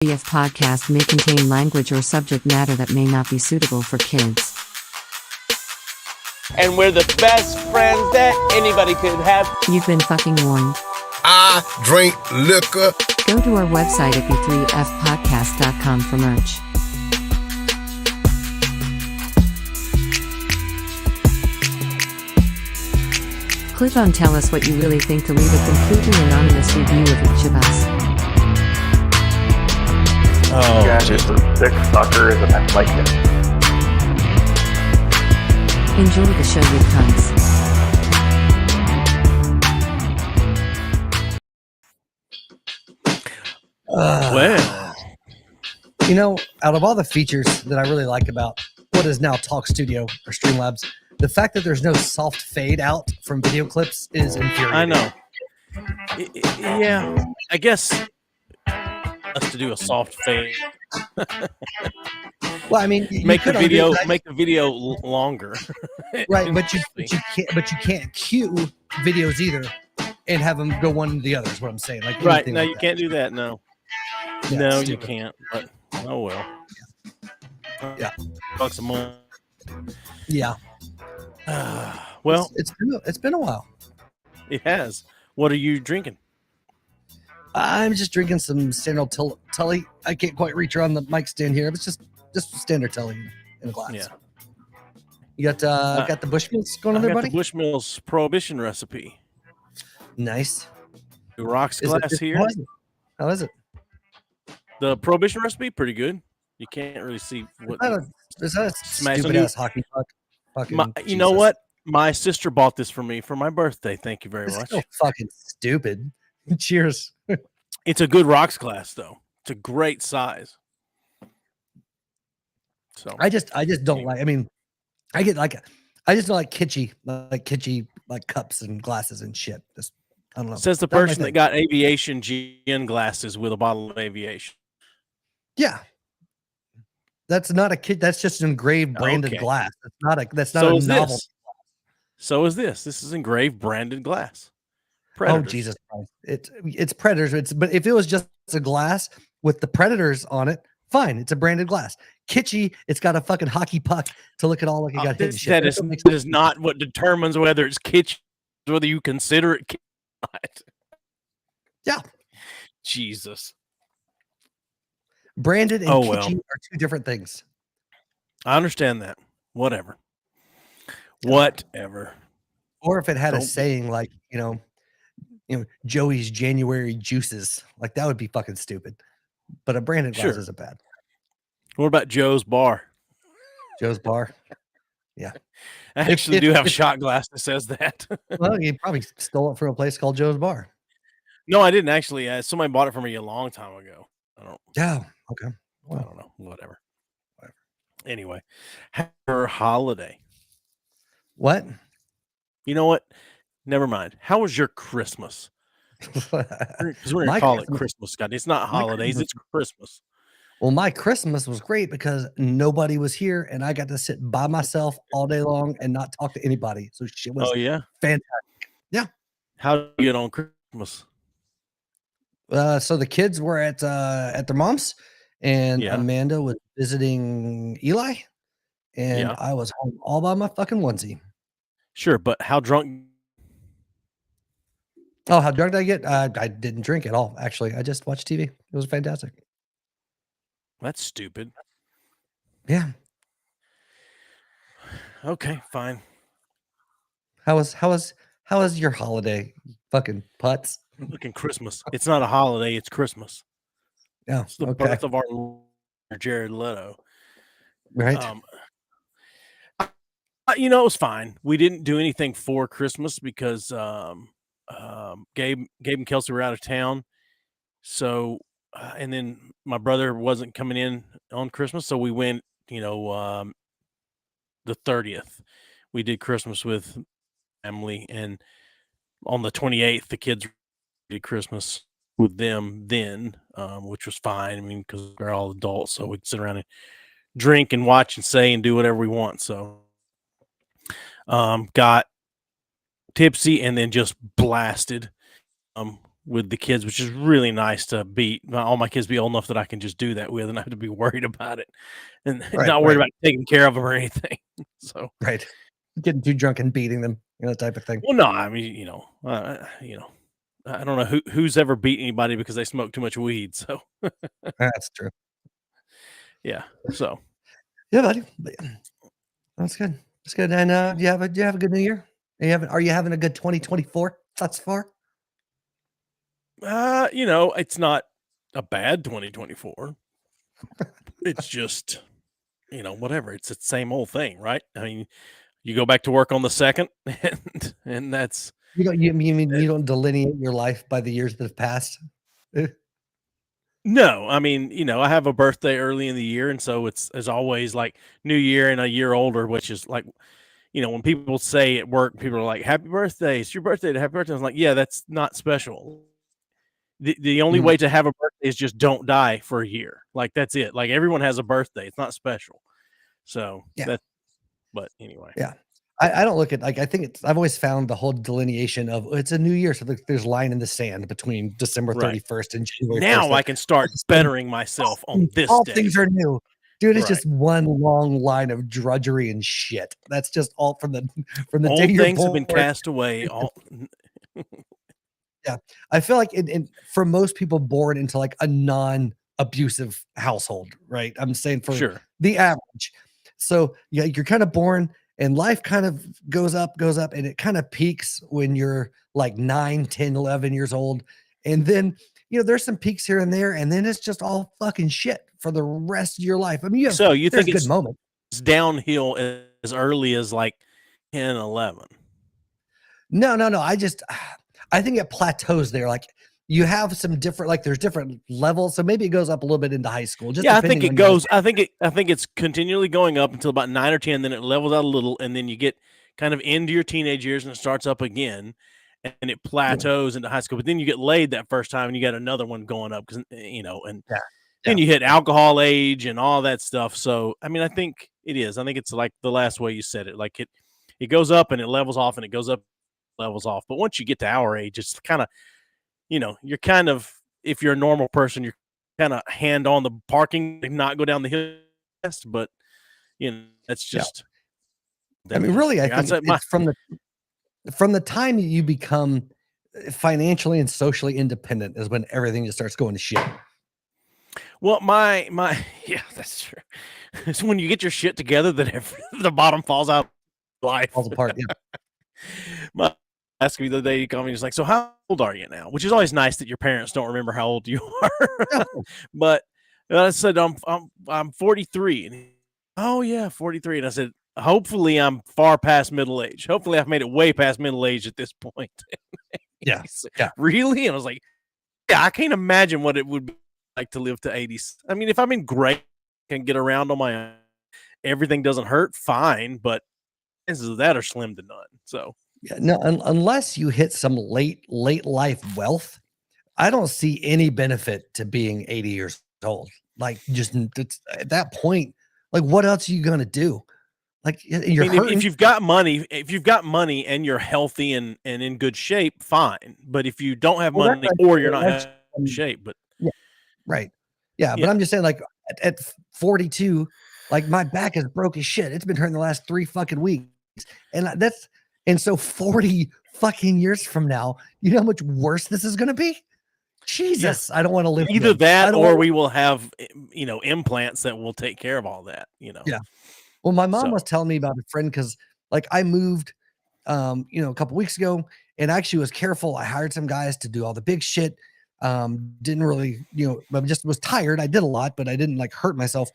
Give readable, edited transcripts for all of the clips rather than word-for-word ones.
This podcast may contain language or subject matter that may not be suitable for kids. And we're the best friends that anybody could have. You've been fucking warned. I drink liquor. Go to our website at b3fpodcast.com for merch. Click on Tell Us What You Really Think to leave a completely anonymous review of each of us. Oh, yeah, just a sick sucker and I like it. Enjoy the show, you cunts. Well, you know, out of all the features that I really like about what is now Talk Studio or Streamlabs, the fact that there's no soft fade out from video clips is infuriating. I know. Yeah, I guess us to do a soft fade. Well, I mean, make the video longer. Right, but you can't cue videos either and have them go one to the other. Is what I'm saying. Like right, no, you can't do that. No, yeah, no, you can't. But oh well. Yeah, $1 a month. Yeah. Well, it's been a while. It has. What are you drinking? I'm just drinking some standard Tully. I can't quite reach around the mic stand here. It's just standard Tully in a glass. Yeah. You got the Bushmills going on there, buddy? The Bushmills Prohibition recipe. Nice. The rocks glass here. How is it? The Prohibition recipe, pretty good. You can't really see what. Is that a stupid ass hockey puck? You know what? My sister bought this for me for my birthday. Thank you very much. So fucking stupid. Cheers. It's a good rocks glass, though. It's a great size. So I just don't like. I mean, I just don't like kitschy cups and glasses and shit. Just I don't know. Says the person that got aviation gin glasses with a bottle of aviation. Yeah, that's not a kid. That's just an engraved branded glass. That's not a novel. So is this. This is engraved branded glass. Predators. Oh Jesus Christ! It's Predators. But if it was just a glass with the Predators on it, fine. It's a branded glass. Kitschy. It's got a fucking hockey puck to look at all like it got hit. That is not what determines whether it's kitschy, whether you consider it kitschy. Yeah. Jesus. Branded and kitschy are two different things. I understand that. Whatever. Whatever. Or if it had a saying like, Joey's January juices, like that would be fucking stupid. But a branded glass isn't bad. What about Joe's Bar? Joe's Bar? Yeah. I actually do have a shot glass that says that. Well, you probably stole it from a place called Joe's Bar. No, I didn't actually. Somebody bought it for me a long time ago. Yeah. Okay. Well, I don't know. Whatever. Anyway, happy holiday. What? You know what? Never mind. How was your Christmas? Because we're going to call it Christmas, Scott. It's not holidays. It's Christmas. Well, my Christmas was great because nobody was here and I got to sit by myself all day long and not talk to anybody. So shit was fantastic. Yeah. How did you get on Christmas? So the kids were at their mom's and Amanda was visiting Eli and I was home all by my fucking onesie. Sure, but how drunk? Oh, how drunk did I get? I didn't drink at all, actually. I just watched TV. It was fantastic. That's stupid. Yeah. Okay, fine. How was your holiday? Fucking putz. Fucking Christmas. It's not a holiday, it's Christmas. Yeah. It's the birth of our Lord Jared Leto. Right. It was fine. We didn't do anything for Christmas because Gabe and Kelsey were out of town. So, and then my brother wasn't coming in on Christmas. So we went, the 30th. We did Christmas with family. And on the 28th, the kids did Christmas with them then, which was fine. I mean, because we're all adults. So we could sit around and drink and watch and say and do whatever we want. So got tipsy and then just blasted with the kids, which is really nice to be all my kids be old enough that I can just do that with and not have to be worried about it and not worried about taking care of them or anything. So right, getting too drunk and beating them, type of thing. well, no, I mean, I don't know who's ever beat anybody because they smoke too much weed. So That's true. yeah. So Yeah, buddy. That's good. That's good. And do you have a good New Year? Are you having a good 2024 thus far? it's not a bad 2024. It's just, whatever. It's the same old thing, right? I mean, you go back to work on the 2nd, and that's You mean you don't delineate your life by the years that have passed? no. I mean, I have a birthday early in the year, and so it's as always like New Year and a year older, which is like, when people say at work, people are like, "Happy birthday! It's your birthday! Happy birthday!" I was like, "Yeah, that's not special." The only way to have a birthday is just don't die for a year. Like that's it. Like everyone has a birthday. It's not special. So but anyway. Yeah. I don't look at I think I've always found the whole delineation of it's a new year. So there's line in the sand between December 31st and January 1st. Now I can start bettering myself on this all day. Things are new. Dude, it's just one long line of drudgery and shit. That's just all from the old day you're things born. have been cast away. All yeah. I feel like for most people born into like a non-abusive household, right? I'm saying for the average. So yeah, you're kind of born and life kind of goes up, and it kind of peaks when you're like 9, 10, 11 years old. And then, there's some peaks here and there, and then it's just all fucking shit for the rest of your life. I mean, you think it's good moments. It's downhill as early as like 10, 11. No. I think it plateaus there. Like you have some different, like there's different levels. So maybe it goes up a little bit into high school. I think it goes. I think it's continually going up until about 9 or 10. Then it levels out a little, and then you get kind of into your teenage years, and it starts up again, and it plateaus into high school. But then you get laid that first time, and you got another one going up because then you hit alcohol age and all that stuff. So I mean, I think it is. I think it's like the last way you said it. Like it goes up and it levels off, and it goes up, levels off. But once you get to our age, it's kind of, you're kind of, if you're a normal person, you're kind of hand on the parking and not go down the hill. But that's just. I mean, really, I think it's from the time you become financially and socially independent is when everything just starts going to shit. Well, my yeah, that's true. It's when you get your shit together that the bottom falls out. Life falls apart. Yeah. My asked me the other day, he called me, he's like, "So how old are you now?" Which is always nice that your parents don't remember how old you are. But I said, I'm 43. And oh yeah, 43. And I said, hopefully I'm far past middle age. Hopefully I've made it way past middle age at this point. Yeah. Said, really? And I was like, yeah, I can't imagine what it would be like to live to 80s. I mean, if I'm in great can get around on my own, everything doesn't hurt, fine, but chances of that are slim to none. So yeah, no, unless you hit some late life wealth, I don't see any benefit to being 80 years old. Like, just at that point, like, what else are you gonna do? Like, you're if you've got money, and you're healthy and in good shape, fine. But if you don't have money or you're not in shape, but yeah, right, yeah. But I'm just saying, like, at 42, like my back is broke as shit. It's been hurting the last 3 fucking weeks, and so 40 fucking years from now, you know how much worse this is gonna be? Jesus, I don't want to live. Either that or we will have, implants that will take care of all that, Yeah. Well, my mom was telling me about a friend because, like, I moved, a couple weeks ago, and I actually was careful. I hired some guys to do all the big shit. Didn't really, I just was tired. I did a lot, but I didn't like hurt myself.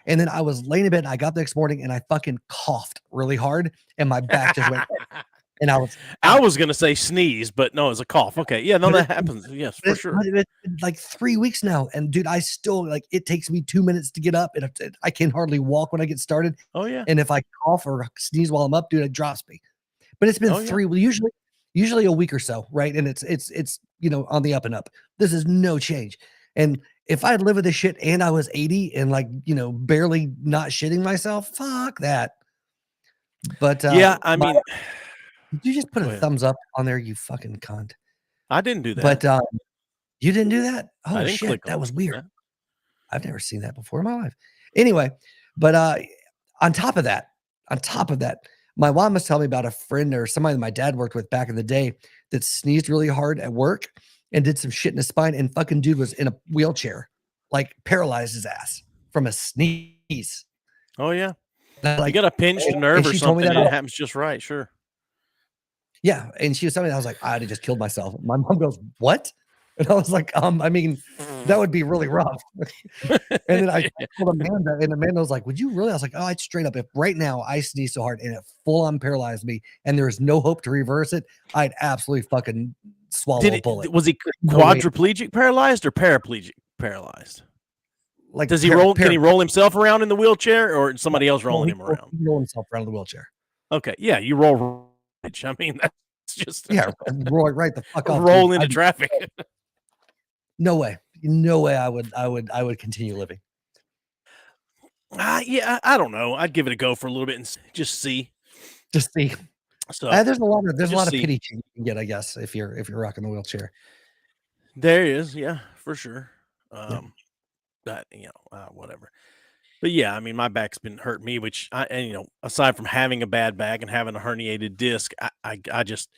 And then I was laying in bed. And I got the next morning, and I fucking coughed really hard, and my back just went. And I was gonna say sneeze, but no, it's a cough. Okay, yeah, no, that happens. Yes, for sure. It's been like 3 weeks now, and dude, I still like it takes me 2 minutes to get up, and I can hardly walk when I get started. Oh yeah, and if I cough or sneeze while I'm up, dude, it drops me. But it's been usually a week or so, right? And it's on the up and up. This is no change. And if I lived with this shit and I was 80 and like barely not shitting myself, fuck that. But yeah, I mean. Did you just put a thumbs up on there, you fucking cunt? I didn't do that. But You didn't do that? I Oh didn't shit, click that on was it. weird. Yeah. I've never seen that before in my life. Anyway, but on top of that, my mom was telling me about a friend or somebody that my dad worked with back in the day that sneezed really hard at work and did some shit in his spine, and fucking dude was in a wheelchair, like paralyzed his ass from a sneeze. Oh yeah. Like, you got a pinched and nerve or she told me something, that. and it happens just right. Sure. Yeah, and she was telling me that. I was like, I'd have just killed myself. My mom goes, "What?" And I was like, I mean, that would be really rough. And then I told Amanda, and Amanda was like, "Would you really?" I was like, "Oh, I'd straight up. If right now I sneeze so hard and it full on paralyzed me, and there's no hope to reverse it, I'd absolutely fucking swallow a bullet." Was he No way. quadriplegic paralyzed or paraplegic paralyzed? Like, Does he roll? Can he roll himself around in the wheelchair, or is somebody else rolling him around? He roll himself around in the wheelchair. Okay, yeah, you roll. I mean, that's just Yeah, roll right the fuck off. roll into traffic. No way. I would continue living. Yeah, I don't know. I'd give it a go for a little bit and just see. Just see. So there's a lot of pity you can get, I guess, if you're rocking the wheelchair. There is, yeah, for sure. Yeah. But whatever. But yeah, I mean, my back's been hurting me, which aside from having a bad back and having a herniated disc, I just,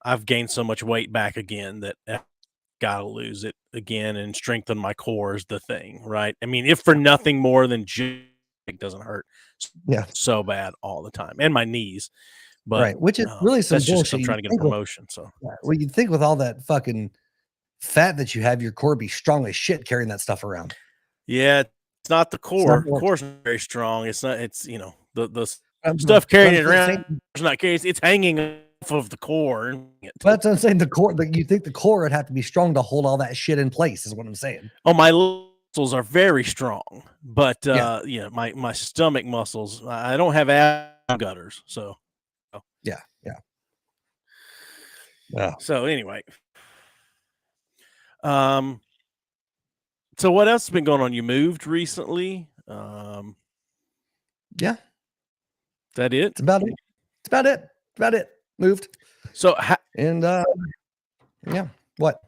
I've gained so much weight back again that I gotta lose it again and strengthen my core is the thing, right? I mean, if for nothing more than it doesn't hurt, so bad all the time, and my knees. But right, which is really some that's bullshit. just I'm trying to get a promotion. So well, you'd think with all that fucking fat that you have, your core be strong as shit carrying that stuff around. Yeah, it's not the core. The core's not very strong. It's not. It's the stuff carrying it around. It's not carrying. It's hanging off of the core. That's what I'm saying. The core. You think the core would have to be strong to hold all that shit in place? Is what I'm saying. Oh, my muscles are very strong, but my stomach muscles. I don't have ab gutters, so. Yeah. So anyway, so what else has been going on? You moved recently. Yeah. Is that it? It's about it. Moved. So yeah. What?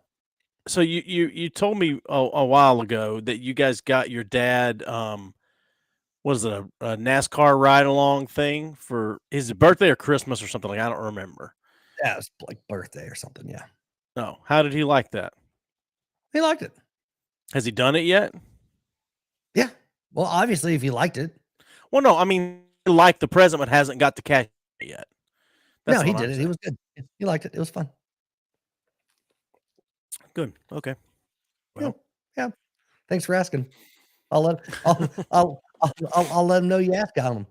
So you told me a while ago that you guys got your dad was it a NASCAR ride along thing for his birthday or Christmas or something, like I don't remember. Yeah, it was like birthday or something. Yeah. No. How did he like that? He liked it. Has he done it yet? Yeah. Well, obviously, if he liked it. Well, no, I mean, he liked the present, but hasn't got the cash yet. No, he did it. He was good. He liked it. It was fun. Good. Okay. Well, yeah. Thanks for asking. I'll let him know you asked on him.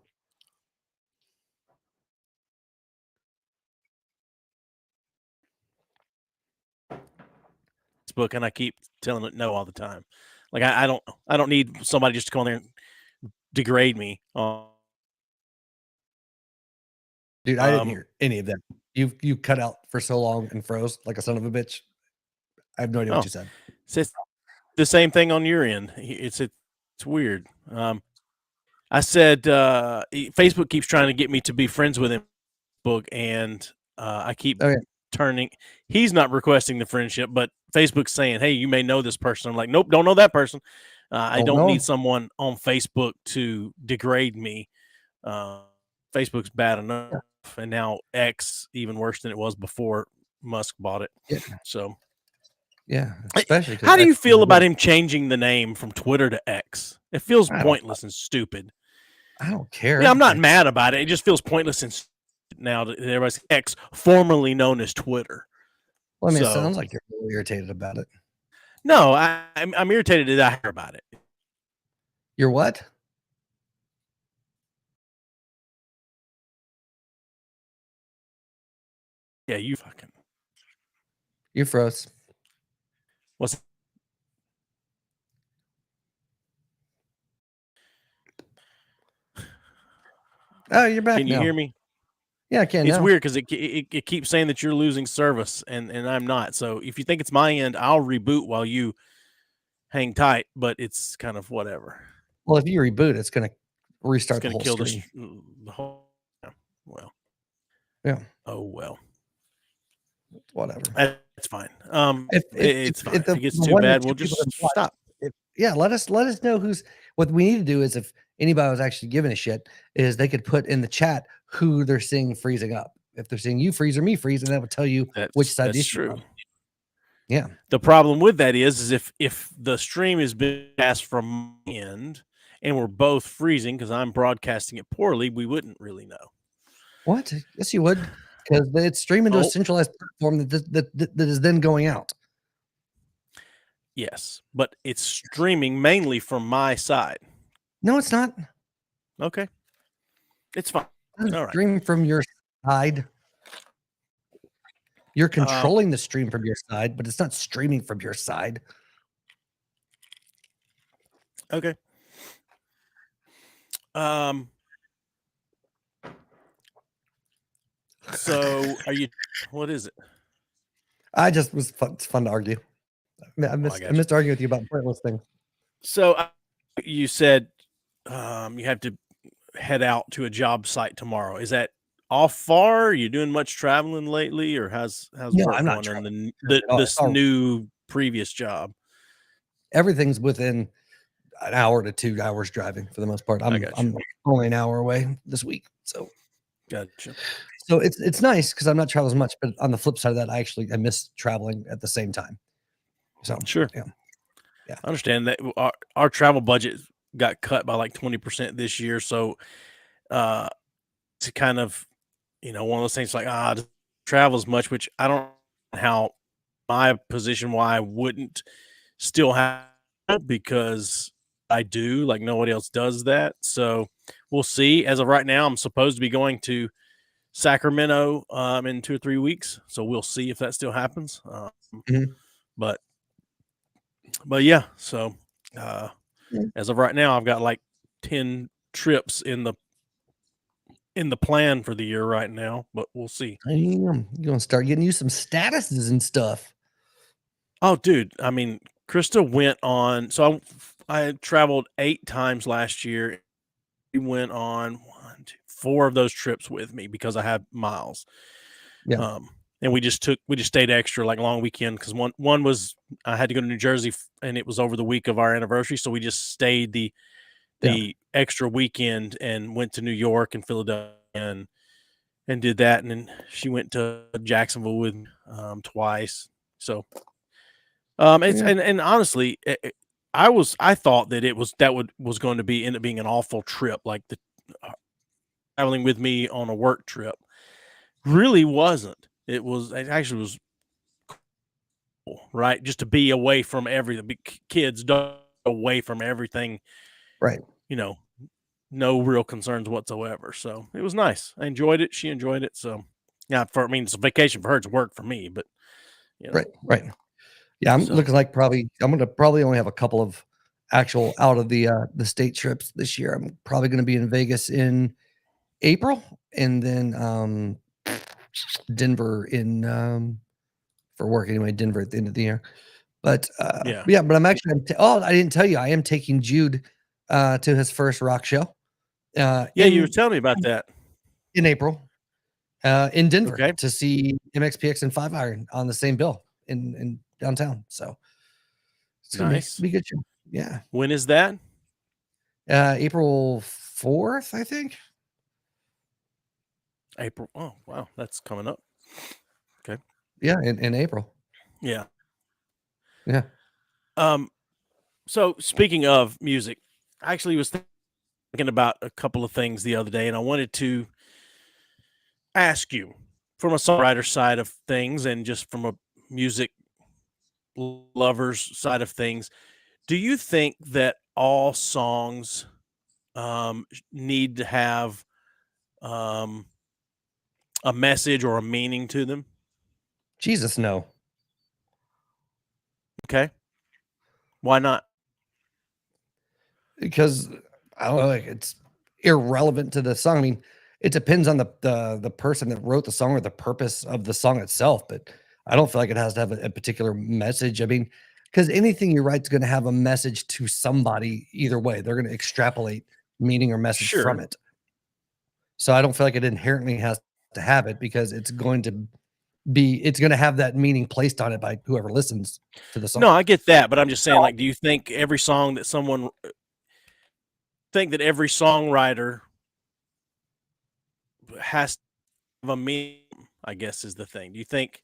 Book, and I keep telling it no all the time. Like I don't need somebody just to come on there and degrade me. Dude, I didn't hear any of that. You cut out for so long and froze like a son of a bitch. I have no idea what you said. It's the same thing on your end. It's weird. I said Facebook keeps trying to get me to be friends with him, and I keep turning. He's not requesting the friendship, but Facebook's saying, "Hey, you may know this person." I'm like, "Nope, don't know that person. I don't need someone on Facebook to degrade me. Facebook's bad enough, and now X even worse than it was before Musk bought it." Yeah. So, yeah. Especially, how do you feel about him changing the name from Twitter to X? It feels pointless and stupid. I don't care. Yeah, I'm not mad about it. It just feels pointless and now that everybody's X, formerly known as Twitter. Well, I mean, it sounds like you're really irritated about it. No, I'm irritated that I hear about it. You're what? Yeah, you froze. What's Oh, you're back. Can you hear me? Yeah, I can. It's weird because it keeps saying that you're losing service, and I'm not. So if you think it's my end, I'll reboot while you hang tight. But it's kind of whatever. Well, if you reboot, it's going to restart the whole kill screen. the whole. Yeah. Well. Yeah. Oh well. whatever. That's fine. It's fine. If the it gets the too one that bad, we'll people just that watch, stop. yeah, let us know who's what we need to do is if anybody was actually giving a shit, is they could put in the chat who they're seeing freezing up. If they're seeing you freeze or me freeze, and that would tell you which side That's is true. Yeah. The problem with that is if the stream is being passed from my end and we're both freezing because I'm broadcasting it poorly, we wouldn't really know. What? Yes, you would, because it's streaming to a Oh. centralized platform that is then going out. Yes, but it's streaming mainly from my side. No, it's not. Okay. It's fine. All right. Stream from your side. You're controlling the stream from your side, but it's not streaming from your side. Okay. So are you? What is it? I just was fun. It's fun to argue. I missed arguing with you about pointless things. So you said you have to head out to a job site tomorrow. Is that all far? Are you doing much traveling lately, or how's No, work I'm not going in traveling this new previous job? Everything's within an hour to 2 hours driving for the most part. I'm only an hour away this week, so gotcha. So it's nice because I'm not traveling as much, but on the flip side of that, I miss traveling at the same time. So sure, yeah. I understand that our travel budget got cut by like 20% this year, so to kind of one of those things like travel as much, which I don't know how my position why I wouldn't still have it, because I do, like nobody else does that. So we'll see. As of right now, I'm supposed to be going to Sacramento in 2 or 3 weeks, so we'll see if that still happens. But yeah, so as of right now, I've got like 10 trips in the plan for the year right now, but we'll see. You're gonna start getting you some statuses and stuff. Oh, dude, I mean, Krista went on. So I traveled 8 times last year. She went on 4 of those trips with me because I had miles. Yeah. And we just stayed extra, like long weekend, because one was I had to go to New Jersey and it was over the week of our anniversary, so we just stayed the extra weekend and went to New York and Philadelphia and did that, and then she went to Jacksonville with twice. So and honestly, I thought that was going to end up being an awful trip, like the traveling with me on a work trip. Really wasn't. It actually was cool, right? Just to be away from everything. Kids away from everything, right? No real concerns whatsoever. So it was nice. I enjoyed it. She enjoyed it. So yeah, it's a vacation for her. It's work for me, but right. Yeah, I'm looking like I'm going to probably only have a couple of actual out of the state trips this year. I'm probably going to be in Vegas in April, and then Denver in for work anyway. Denver at the end of the year, but but I'm actually. I didn't tell you I am taking Jude to his first rock show. You were telling me about that in April in Denver to see MXPX and 5 Iron on the same bill in downtown. So it's gonna be a good show. Yeah. When is that? April 4th, I think. April. Oh, wow. That's coming up. Okay. Yeah, in April. Yeah. Yeah. So speaking of music, I actually was thinking about a couple of things the other day, and I wanted to ask you from a songwriter side of things and just from a music lover's side of things. Do you think that all songs need to have a message or a meaning to them? Jesus, no. Okay. Why not? Because I don't know, it's irrelevant to the song. I mean, it depends on the person that wrote the song or the purpose of the song itself, but I don't feel like it has to have a particular message. I mean, because anything you write is going to have a message to somebody either way. They're going to extrapolate meaning or message from it. So I don't feel like it inherently has to have it, because it's going to it's going to have that meaning placed on it by whoever listens to the song. No, I get that, but I'm just saying, like, do you think every song that every songwriter has to have a meaning, I guess, is the thing. Do you think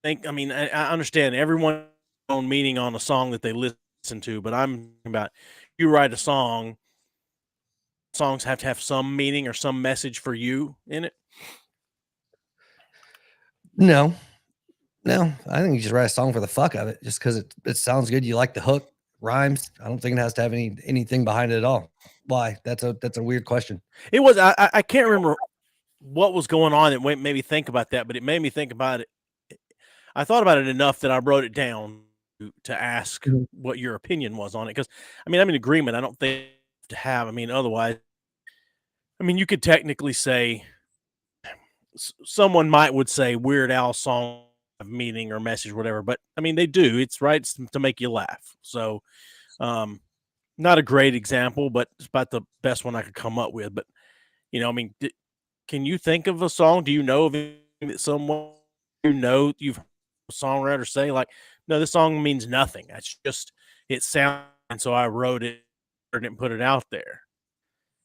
I mean, I understand everyone own meaning on a song that they listen to, but I'm talking about you write a song, songs have to have some meaning or some message for you in it. No, I think you just write a song for the fuck of it, just because it sounds good. You like the hook, rhymes. I don't think it has to have anything behind it at all. Why? That's a weird question. It was I can't remember what was going on that made me think about that, but it made me think about it. I thought about it enough that I wrote it down to ask what your opinion was on it. Because I mean, I'm in agreement. I don't think to have. I mean, otherwise, I mean, you could technically say someone would say Weird Al song have meaning or message, or whatever. But I mean, they do. It's to make you laugh. So, not a great example, but it's about the best one I could come up with. But you know, I mean, can you think of a song? Do you know of that someone you've heard a songwriter say like, no, this song means nothing. That's just it sounds, and so I wrote it and put it out there.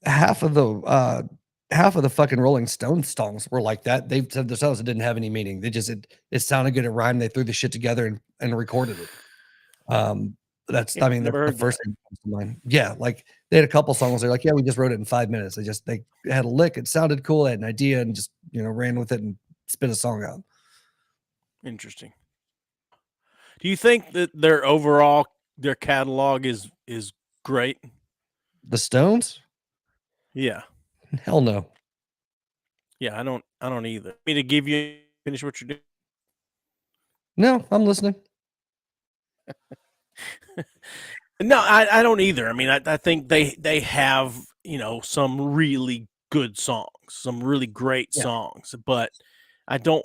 Half of the fucking Rolling Stones songs were like that. They said themselves it didn't have any meaning. They just it sounded good at rhyme. They threw the shit together and recorded it. That's I mean the first thing that comes to mind. Yeah, like they had a couple songs. They're like, yeah, we just wrote it in 5 minutes. They had a lick. It sounded cool. They had an idea and just ran with it and spit a song out. Interesting. Do you think that their catalog is great? The Stones? Yeah. Hell no. Yeah, I don't either. Me to give you finish what you're doing. No, I'm listening. No, I don't either. I mean, I think they have, some really good songs, some really great songs, but I don't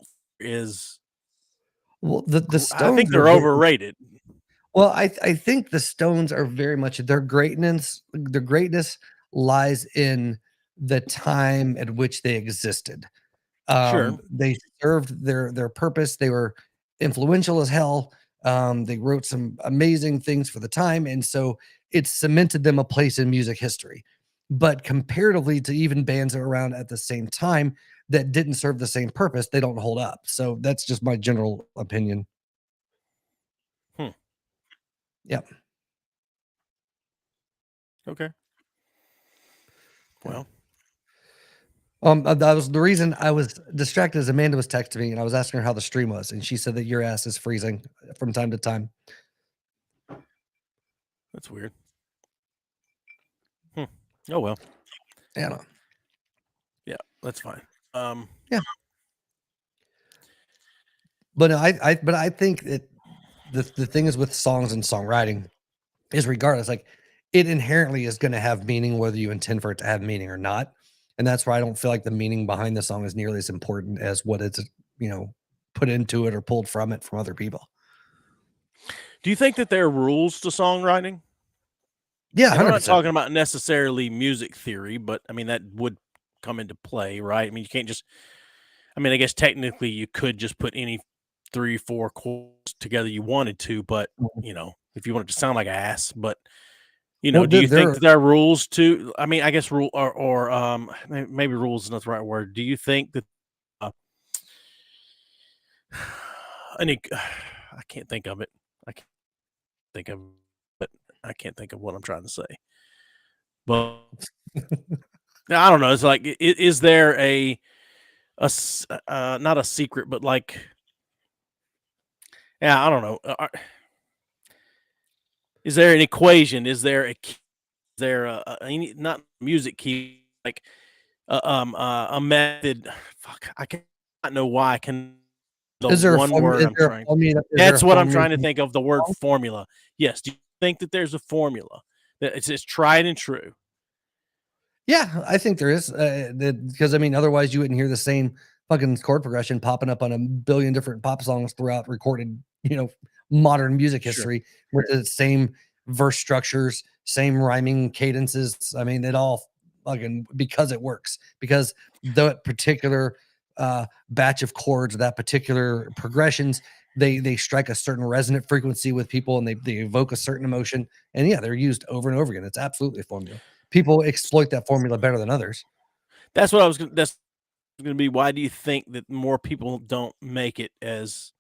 well the Stones I think they're overrated. Well, I think the Stones are very much their greatness lies in the time at which they existed. Sure. They served their purpose. They were influential as hell. They wrote some amazing things for the time, and so it cemented them a place in music history. But comparatively to even bands that were around at the same time that didn't serve the same purpose, they don't hold up. So that's just my general opinion. Yep. Okay. Well, that was the reason I was distracted as Amanda was texting me and I was asking her how the stream was, and she said that your ass is freezing from time to time. That's weird. Oh well. Yeah. Yeah, that's fine. Yeah. But no, I think that the thing is with songs and songwriting is regardless, like it inherently is going to have meaning whether you intend for it to have meaning or not. And that's why I don't feel like the meaning behind the song is nearly as important as what it's, put into it or pulled from it from other people. Do you think that there are rules to songwriting? Yeah, I'm not talking about necessarily music theory, but I mean that would come into play, right? I mean, you can't just I guess technically you could just put any 3-4 chords together you wanted to, but if you wanted to sound like ass, but do you think there are rules to? I mean, I guess rule or maybe rules is not the right word. Do you think that? I can't think of it. I can't think of, but I can't think of what I'm trying to say. But I don't know. It's like, is there a not a secret, but like, yeah, I don't know. Is there an equation? Is there not music key, like a method? Fuck, I can't know why I can. That's what I'm trying to think of. The word formula. Yes. Do you think that there's a formula that it's tried and true? Yeah, I think there is. Because I mean, otherwise you wouldn't hear the same fucking chord progression popping up on a billion different pop songs throughout recorded, modern music history, with the same verse structures, same rhyming cadences. I mean, it all fucking because it works. Because the particular batch of chords, that particular progressions, they strike a certain resonant frequency with people, and they evoke a certain emotion. And yeah, they're used over and over again. It's absolutely a formula. People exploit that formula better than others. That's what I was. That's going to be. Why do you think that more people don't make it as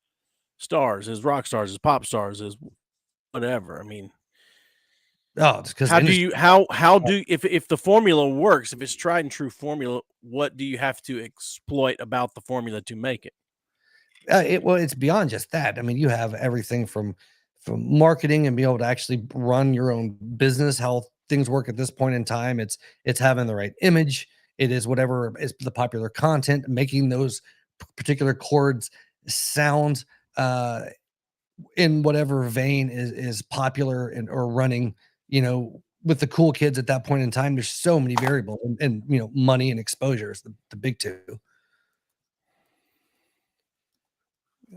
stars, as rock stars, as pop stars, as whatever? I mean, oh, it's because how do you if the formula works, if it's tried and true formula, what do you have to exploit about the formula to make it? It's beyond just that. I mean, you have everything from marketing and be able to actually run your own business, how things work at this point in time. It's having the right image. It is whatever is the popular content, making those particular chords sound in whatever vein is popular and or running, with the cool kids at that point in time. There's so many variables, and money and exposure is the big two.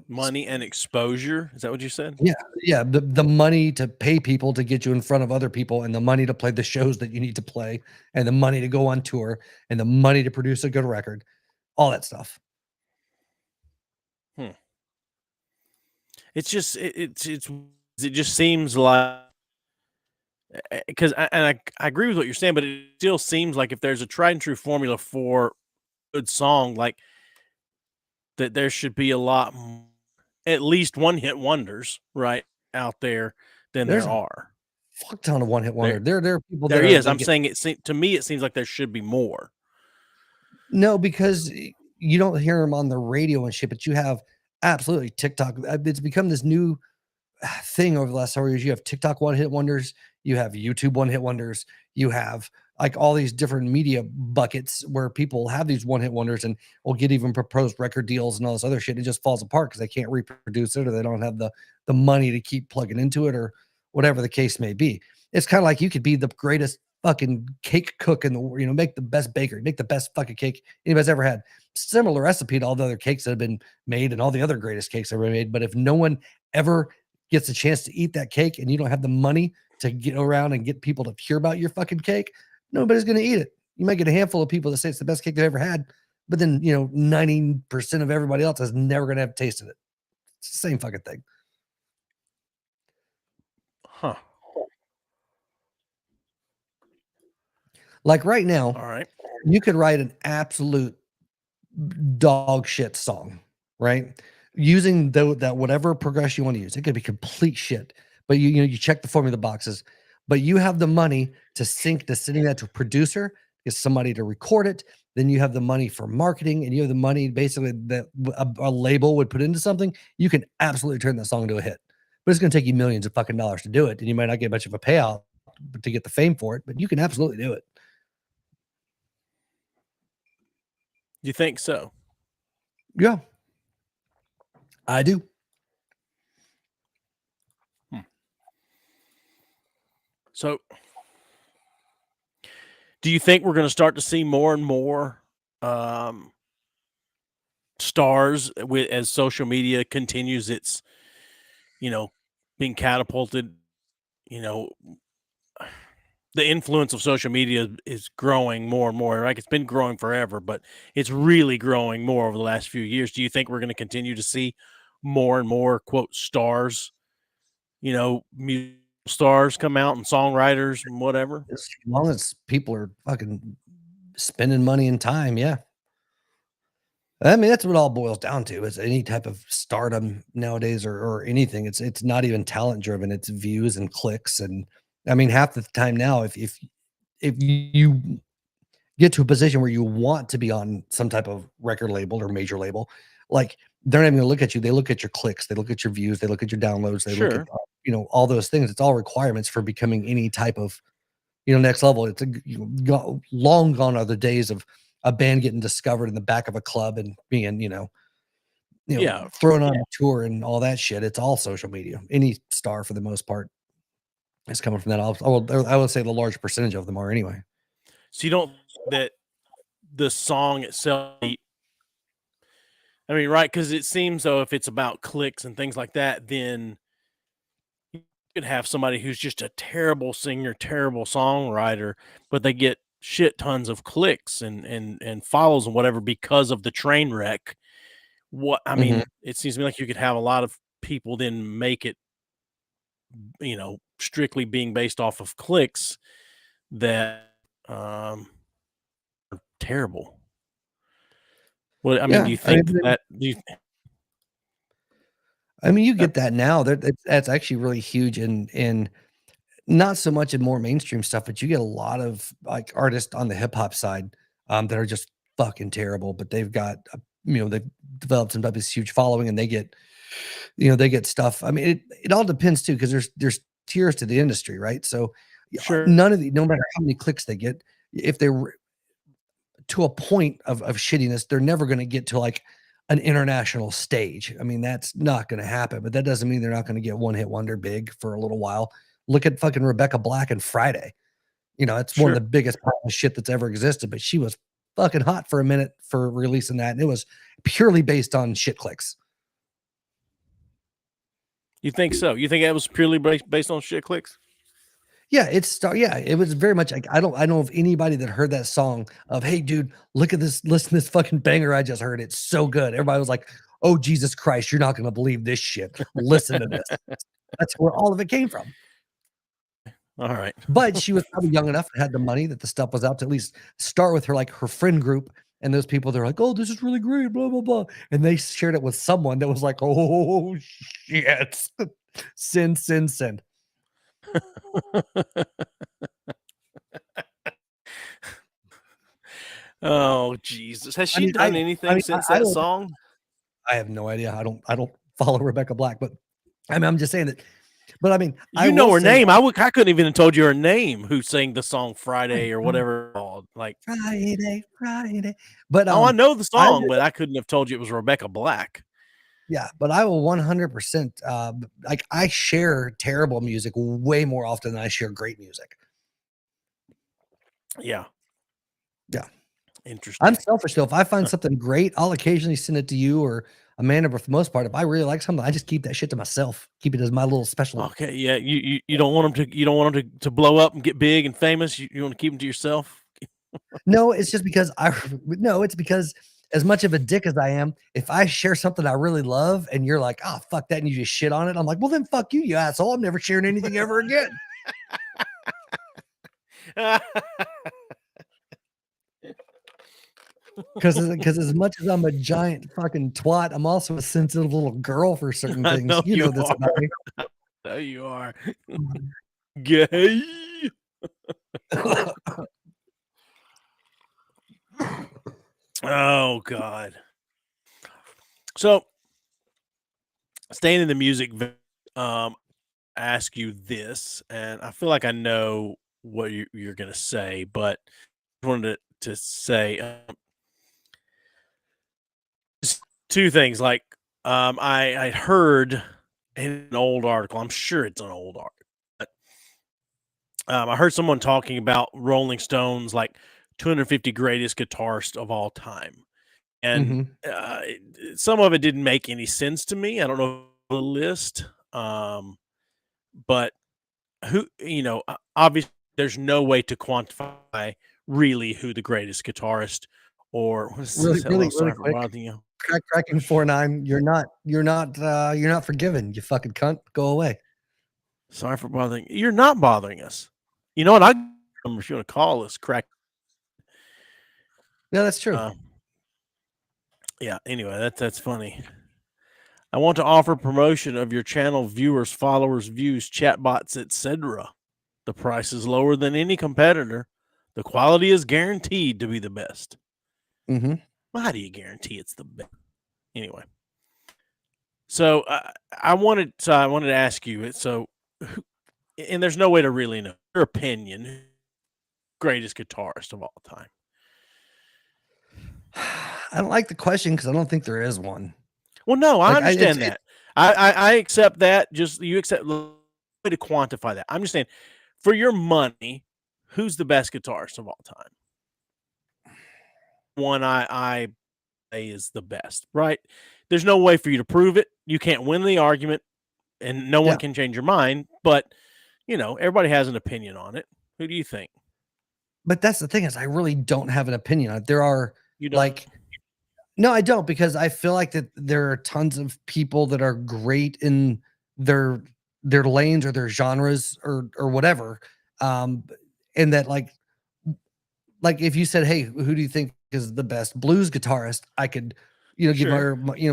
Money and exposure. Is that what you said? Yeah. The money to pay people to get you in front of other people, and the money to play the shows that you need to play, and the money to go on tour, and the money to produce a good record, all that stuff. It's just it just seems like, because I agree with what you're saying, but it still seems like if there's a tried and true formula for a good song, like that, there should be a lot at least one hit wonders right out there than There's there are. Fuck ton of one hit wonder. There are people. There is. I'm saying to me, it seems like there should be more. No, because you don't hear them on the radio and shit, but you have absolutely TikTok. It's become this new thing over the last several years. You have TikTok one hit wonders, you have YouTube one hit wonders, you have like all these different media buckets where people have these one hit wonders and will get even proposed record deals and all this other shit. It just falls apart because they can't reproduce it, or they don't have the money to keep plugging into it, or whatever the case may be. It's kind of like you could be the greatest fucking cake cook in the world, make the best bakery, make the best fucking cake anybody's ever had. Similar recipe to all the other cakes that have been made and all the other greatest cakes ever made. But if no one ever gets a chance to eat that cake, and you don't have the money to get around and get people to hear about your fucking cake, nobody's going to eat it. You might get a handful of people that say it's the best cake they've ever had, but then 90% of everybody else is never going to have tasted it. It's the same fucking thing. Huh. Like right now, all right, you could write an absolute dog shit song, right? Using that whatever progression you want to use. It could be complete shit, but you check the formula boxes, but you have the money to sending that to a producer, get somebody to record it. Then you have the money for marketing, and you have the money basically that a label would put into something. You can absolutely turn that song into a hit, but it's going to take you millions of fucking dollars to do it, and you might not get much of a payout to get the fame for it, but you can absolutely do it. You think so? Yeah, I do. So, do you think we're going to start to see more and more stars as social media continues its, being catapulted? The influence of social media is growing more and more. Like, it's been growing forever, but it's really growing more over the last few years. Do you think we're going to continue to see more and more, quote, stars, music stars come out, and songwriters and whatever? As long as people are fucking spending money and time, yeah. I mean, that's what it all boils down to, is any type of stardom nowadays, or anything. It's not even talent driven. It's views and clicks. And I mean, half the time now, if you get to a position where you want to be on some type of record label or major label, like, they're not even gonna look at you. They look at your clicks, they look at your views, they look at your downloads, they look at all those things. It's all requirements for becoming any type of next level. It's long gone are the days of a band getting discovered in the back of a club and being thrown on a tour and all that shit. It's all social media. Any star, for the most part, is coming from that. I would say the large percentage of them are anyway. So you don't that the song itself, I mean, right? Because it seems though, if it's about clicks and things like that, then you could have somebody who's just a terrible singer, terrible songwriter, but they get shit tons of clicks and follows and whatever because of the train wreck. What I mean, it seems to me like you could have a lot of people then make it, strictly being based off of clicks that are terrible. Well, I mean, do you think that? I mean, you get that now. That's actually really huge in not so much in more mainstream stuff, but you get a lot of like artists on the hip hop side that are just fucking terrible, but they've got they've developed some type of this huge following, and they get they get stuff. I mean, it all depends too, because there's tiers to the industry, right? So Sure. none of the no matter how many clicks they get, if they're to a point of shittiness, they're never going to get to like an international stage. I mean, that's not going to happen, but that doesn't mean they're not going to get one hit wonder big for a little while. Look at fucking Rebecca Black and Friday. It's one of the biggest shit that's ever existed, but she was fucking hot for a minute for releasing that. And it was purely based on shit clicks. You think so? You think that was purely based on shit clicks? Yeah, it was very much like I don't know of anybody that heard that song of, hey dude, look at this, listen to this fucking banger I just heard. It's so good. Everybody was like, oh Jesus Christ, you're not gonna believe this shit. Listen to this. That's where all of it came from. All right. But she was probably young enough and had the money that the stuff was out to at least start with her friend group. And those people, they're like, oh, this is really great, blah, blah, blah. And they shared it with someone that was like, oh shit. Sin. Oh Jesus! Has she done anything since that song? I have no idea. I don't follow Rebecca Black, but I mean, I'm just saying that. But I mean, you know her name. I couldn't even have told you her name. Who sang the song Friday or whatever it's called? Like Friday. But I know the song, but I couldn't have told you it was Rebecca Black. Yeah, but I will 100%. Like I share terrible music way more often than I share great music. Yeah. Interesting. I'm selfish though. If I find something great, I'll occasionally send it to you or Amanda, but for the most part, if I really like something, I just keep that shit to myself. Keep it as my little special. Okay, yeah. You don't want them to blow up and get big and famous. You want to keep them to yourself. No, it's just because it's because as much of a dick as I am, if I share something I really love and you're like, oh fuck that, and you just shit on it, I'm like, well then fuck you, you asshole. I'm never sharing anything ever again. Because as much as I'm a giant fucking twat, I'm also a sensitive little girl for certain things. You know this about me. No, you are. Gay. Oh God. So staying in the music, ask you this, and I feel like I know what you're gonna say, but I wanted to say two things. Like I heard in an old article, I'm sure it's an old article, but I heard someone talking about Rolling Stones like 250 greatest guitarists of all time. And some of it didn't make any sense to me. I don't know the list. But who, obviously there's no way to quantify really who the greatest guitarist or really quick. Cracking 4-9. You're not forgiven. You fucking cunt. Go away. Sorry for bothering. You're not bothering us. You know what? I remember if you want to call us crack. Yeah, that's true. Yeah. Anyway, that's funny. I want to offer promotion of your channel viewers, followers, views, chatbots, etc. The price is lower than any competitor. The quality is guaranteed to be the best. Mm-hmm. Well, how do you guarantee it's the best? Anyway, so I wanted to ask you it. So, and there's no way to really know your opinion. Greatest guitarist of all time. I don't like the question because I don't think there is one. Well, no, I understand that. I accept that. Just you accept the way to quantify that. I'm just saying, for your money, who's the best guitarist of all time? One I say is the best, right? There's no way for you to prove it. You can't win the argument, and no one can change your mind. But everybody has an opinion on it. Who do you think? But that's the thing is I really don't have an opinion on it. There are You don't? like no, I don't because I feel like that there are tons of people that are great in their lanes or their genres or whatever. And that like if you said, "Hey, who do you think is the best blues guitarist?" I could, give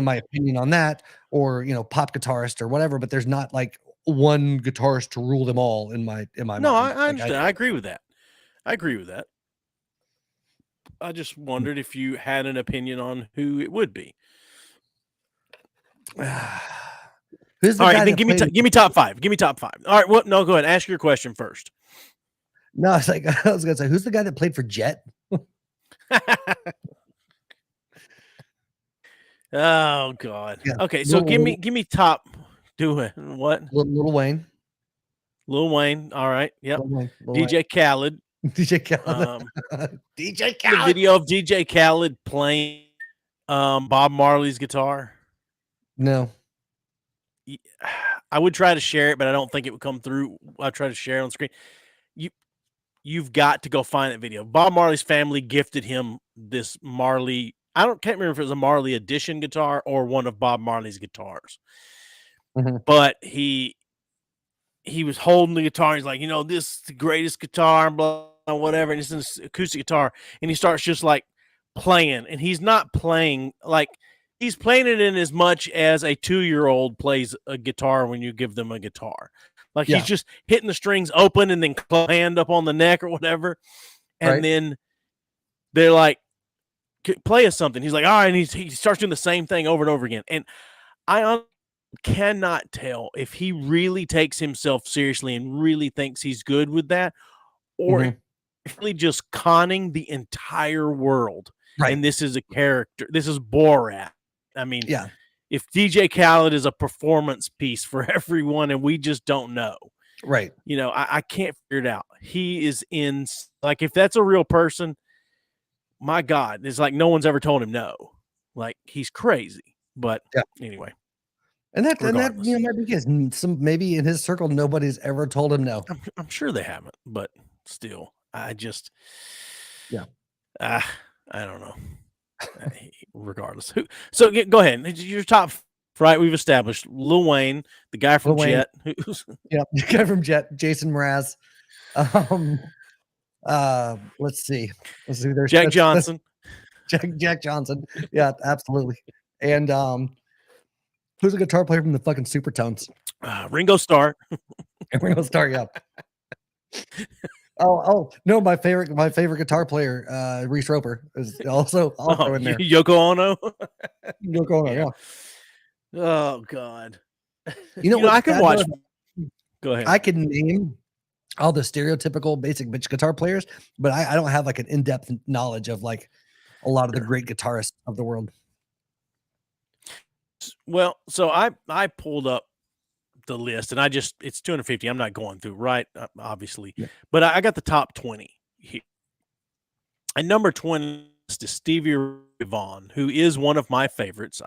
my opinion on that, or pop guitarist or whatever. But there's not like one guitarist to rule them all in my No, mind. I understand. I agree with that. I just wondered if you had an opinion on who it would be. Who's the All guy right, then that give me top 5. Give me top 5. All right, no, go ahead. Ask your question first. No, it's like I was gonna say, who's the guy that played for Jet? Oh God. Yeah. Okay, so give me top. Do it. What? Lil Wayne. Lil Wayne. All right. Yep. Lil DJ Khaled. DJ Khaled. DJ The Khaled. video of DJ Khaled playing Bob Marley's guitar. No. I would try to share it, but I don't think it would come through. I try to share it on screen. You've got to go find that video. Bob Marley's family gifted him this Marley. Can't remember if it was a Marley edition guitar or one of Bob Marley's guitars. Mm-hmm. But he was holding the guitar. He's like, this is the greatest guitar, blah, blah, whatever. And it's an acoustic guitar. And he starts just like playing. And he's not playing like he's playing it in as much as a 2-year-old plays a guitar when you give them a guitar. Like he's just hitting the strings open and then hand up on the neck or whatever. And then they're like, play us something. He's like, all right. And he starts doing the same thing over and over again. And I cannot tell if he really takes himself seriously and really thinks he's good with that, or if really just conning the entire world. Right. And this is a character. This is Borat. I mean, if DJ Khaled is a performance piece for everyone and we just don't know. Right. I can't figure it out. He is like, if that's a real person, my God, it's like no one's ever told him no. Like he's crazy. But anyway. And that might be because maybe in his circle nobody's ever told him no. I'm sure they haven't, but still, I just I don't know. Regardless, so go ahead. Your top, right? We've established Lil Wayne, the guy from Jet. The guy from Jet, Jason Mraz. Let's see. There's Jack Johnson. Jack Johnson. Yeah, absolutely. And who's a guitar player from the fucking Supertones? Ringo Starr. Ringo Starr. Yeah. Oh no, my favorite guitar player, Reese Roper, is also in there. Yoko Ono. Yoko Ono, yeah. Oh God. I could watch. Go ahead. I can name all the stereotypical basic bitch guitar players, but I don't have like an in-depth knowledge of like a lot of the great guitarists of the world. Well, so I pulled up the list and it's 250. I'm not going through, right? Obviously, but I got the top 20 here. And number 20 is Stevie Ray Vaughan, who is one of my favorites.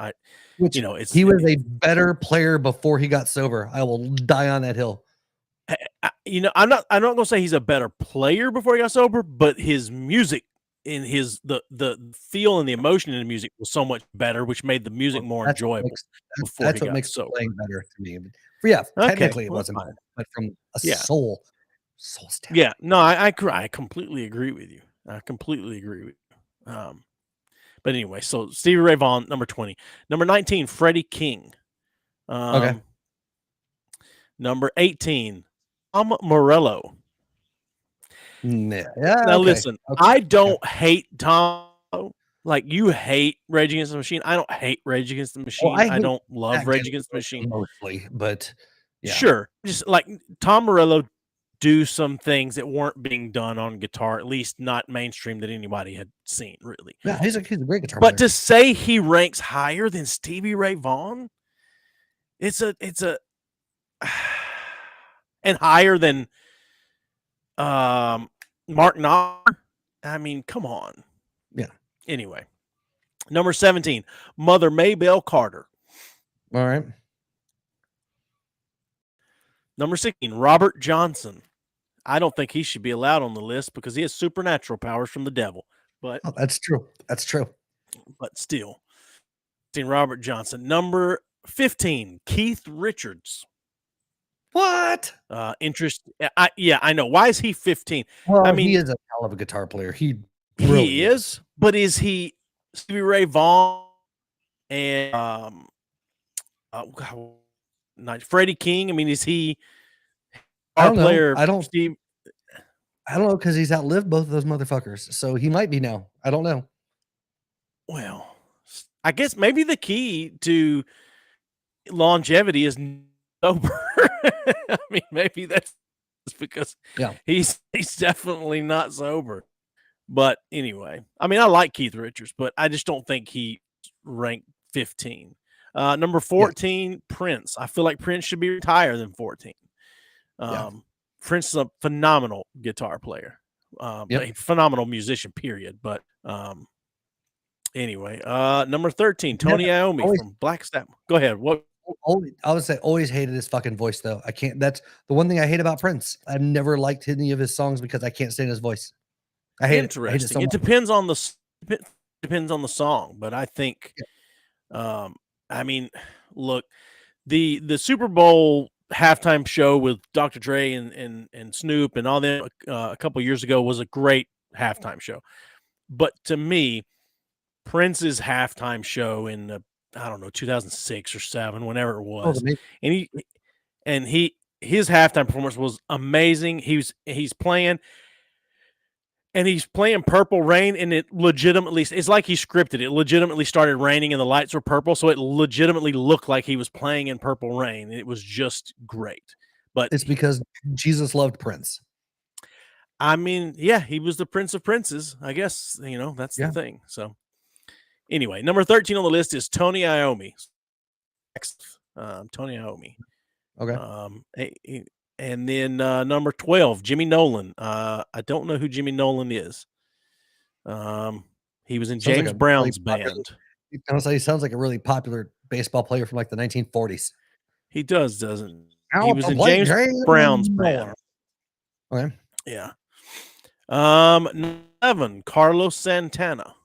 He was a better player before he got sober. I will die on that hill. I'm not going to say he's a better player before he got sober, but his music and the feel and the emotion in the music was so much better, which made the music more enjoyable. That's what makes playing better to me. But technically it wasn't bad, but from a soul standpoint. Yeah, no, I completely agree with you. But anyway, so Stevie Ray Vaughan, number 20. Number 19, Freddie King. Number 18, Tom Morello. Now listen, I don't hate Tom. Like you hate Rage Against the Machine. I don't hate Rage Against the Machine. I don't love Rage Against the Machine mostly, but sure, just like Tom Morello do some things that weren't being done on guitar, at least not mainstream that anybody had seen really. Yeah, he's a great guitar player. But to say he ranks higher than Stevie Ray Vaughan, it's a and higher than Mark Knopfler. I mean, come on. Yeah. Anyway, number 17, Mother Maybelle Carter. All right. Number 16, Robert Johnson. I don't think he should be allowed on the list because he has supernatural powers from the devil. But that's true. That's true. But still, Robert Johnson. Number 15, Keith Richards. What? Interest? I know. Why is he 15? Well, I mean, he is a hell of a guitar player. He is, but is he Stevie Ray Vaughan and not Freddie King? I mean, is he our player? I don't Steve. I don't know because he's outlived both of those motherfuckers, so he might be now. I don't know. Well, I guess maybe the key to longevity is sober. I mean, maybe that's because he's definitely not sober. But anyway, I mean, I like Keith Richards, but I just don't think he ranked 15. Number 14, Prince. I feel like Prince should be higher than 14. Prince is a phenomenal guitar player, a phenomenal musician, period. But anyway, number 13, Tony Iommi from Black Sabbath. Go ahead. What? I would say always hated his fucking voice, though. I can't. That's the one thing I hate about Prince. I've never liked any of his songs because I can't stand his voice. I hate it. I hate it so much. It depends on the song, but I think, I mean, look, the Super Bowl halftime show with Dr. Dre and Snoop and all them a couple years ago was a great halftime show, but to me, Prince's halftime show in I don't know 2006 or 7, whenever it was, and his halftime performance was amazing. He's playing. And he's playing Purple Rain, and it legitimately, it's like he scripted it. It legitimately started raining, and the lights were purple, so it legitimately looked like he was playing in Purple Rain. It was just great. But it's because Jesus loved Prince. I mean, yeah, he was the Prince of Princes. I guess, that's the thing. So anyway, number 13 on the list is Tony Iommi. Tony Iommi. Okay. And then number 12, Jimmy Nolan. I don't know who Jimmy Nolan is. He was in James Brown's band. Honestly, he sounds like a really popular baseball player from like the 1940s. He doesn't he? Was in James Brown's band. Okay. Yeah. 11, Carlos Santana.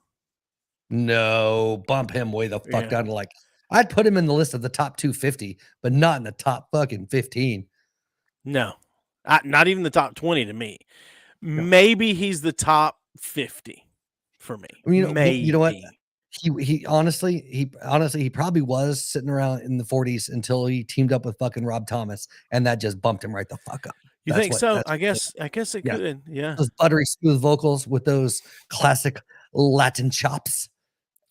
No, bump him way the fuck down to like. I'd put him in the list of the top 250, but not in the top fucking 15. No, not even the top 20 to me. No. Maybe he's the top 50 for me. Maybe. You know what? He honestly probably was sitting around in the 40s until he teamed up with fucking Rob Thomas, and that just bumped him right the fuck up. You think so? I guess it could. Yeah. Those buttery smooth vocals with those classic Latin chops.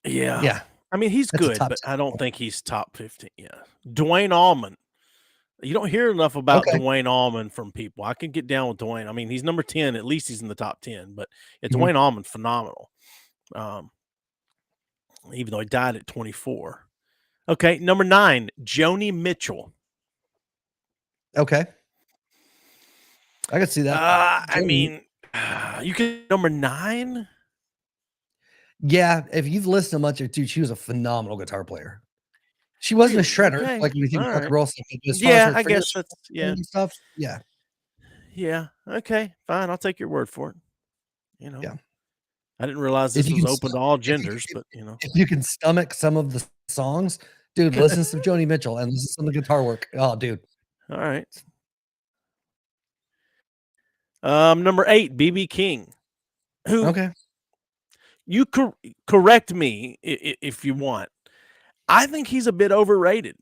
Yeah. Yeah. I mean, he's good, but I don't think he's top 15. Yeah. Dwayne Allman. You don't hear enough about Dwayne Allman from people. I can get down with Dwayne. I mean, he's number 10. At least he's in the top 10. But Dwayne Allman, phenomenal. Even though he died at 24. Okay, number 9, Joni Mitchell. Okay. I can see that. I mean, you can number 9? Yeah, if you've listened to much of dude, she was a phenomenal guitar player. She wasn't a shredder like you think rock and roll stuff. Yeah, I guess that's stuff. Yeah. Yeah. Okay. Fine. I'll take your word for it. Yeah. I didn't realize this was open to all genders, but if you can stomach some of the songs, dude, listen to some Joni Mitchell and listen to some of the guitar work. Oh, dude. All right. Number 8, BB King. Who? Okay. You correct me if you want. I think he's a bit overrated.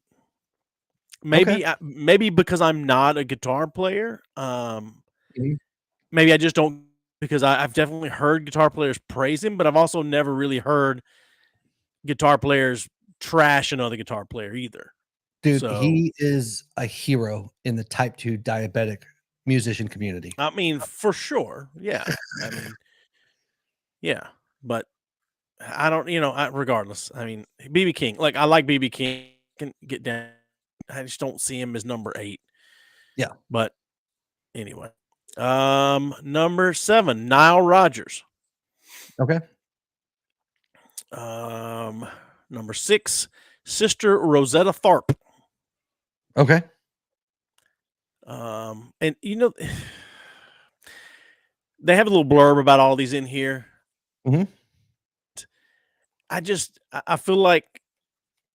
Maybe because I'm not a guitar player. Maybe I just don't, because I've definitely heard guitar players praise him, but I've also never really heard guitar players trash another guitar player either. Dude, he is a hero in the type 2 diabetic musician community. I mean, for sure. Yeah. I mean, yeah, but I don't, regardless. I mean, BB King, like I like BB King, can get down. I just don't see him as number 8. Yeah. But anyway, number 7, Nile Rodgers. Okay. Number 6, Sister Rosetta Tharpe. Okay. And they have a little blurb about all these in here. Mhm. I feel like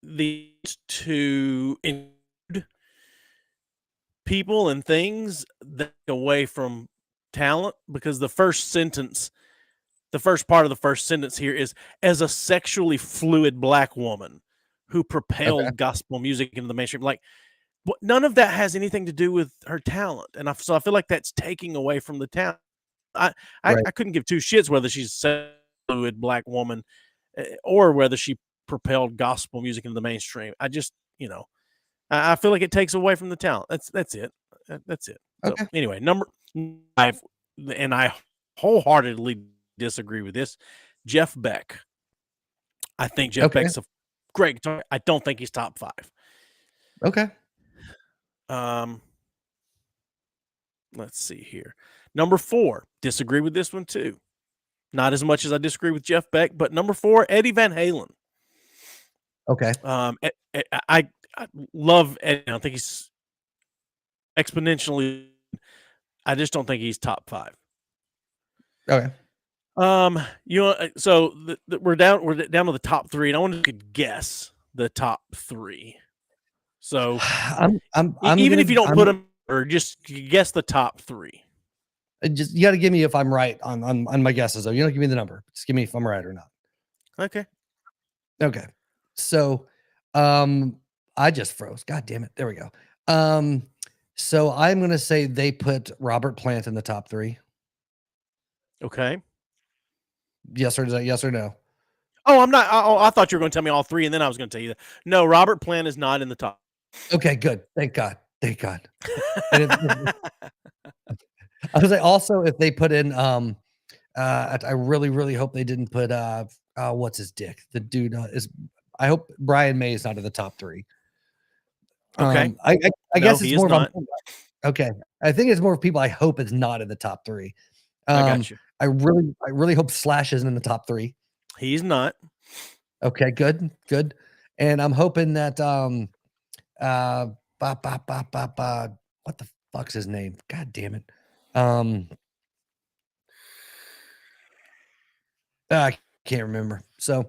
these to include people and things that away from talent, because the first part of the first sentence here is, as a sexually fluid Black woman who propelled gospel music into the mainstream. Like, none of that has anything to do with her talent, and so I feel like that's taking away from the talent. I couldn't give two shits whether she's a fluid Black woman or whether she propelled gospel music into the mainstream. I just, I feel like it takes away from the talent. That's it. That's it. So, anyway, number 5, and I wholeheartedly disagree with this. Jeff Beck. I think Jeff Beck's a great guitar. I don't think he's top 5. Okay. Let's see here. Number 4, disagree with this one too. Not as much as I disagree with Jeff Beck, but number 4, Eddie Van Halen. Okay. I love Eddie. I think he's exponentially. I just don't think he's top 5. Okay. So we're down to the top 3, and I wanted to guess the top 3. So I'm even if you don't put them, or just guess the top 3. Just, you got to give me if I'm right on my guesses, though. You don't give me the number. Just give me if I'm right or not. Okay. So, I just froze. God damn it. There we go. So I'm going to say they put Robert Plant in the top 3. Okay. Yes or no? Oh, I'm not. I thought you were going to tell me all 3, and then I was going to tell you that. No, Robert Plant is not in the top. Okay, good. Thank God. And I was like, also, if they put in, I really, really hope they didn't put, what's his dick? The dude I hope Brian May is not in the top 3. Okay. I guess it's more of okay. I think it's more of people I hope it's not in the top 3. I got you. I really hope Slash isn't in the top 3. He's not. Okay, good. And I'm hoping that what the fuck's his name? God damn it. I can't remember. So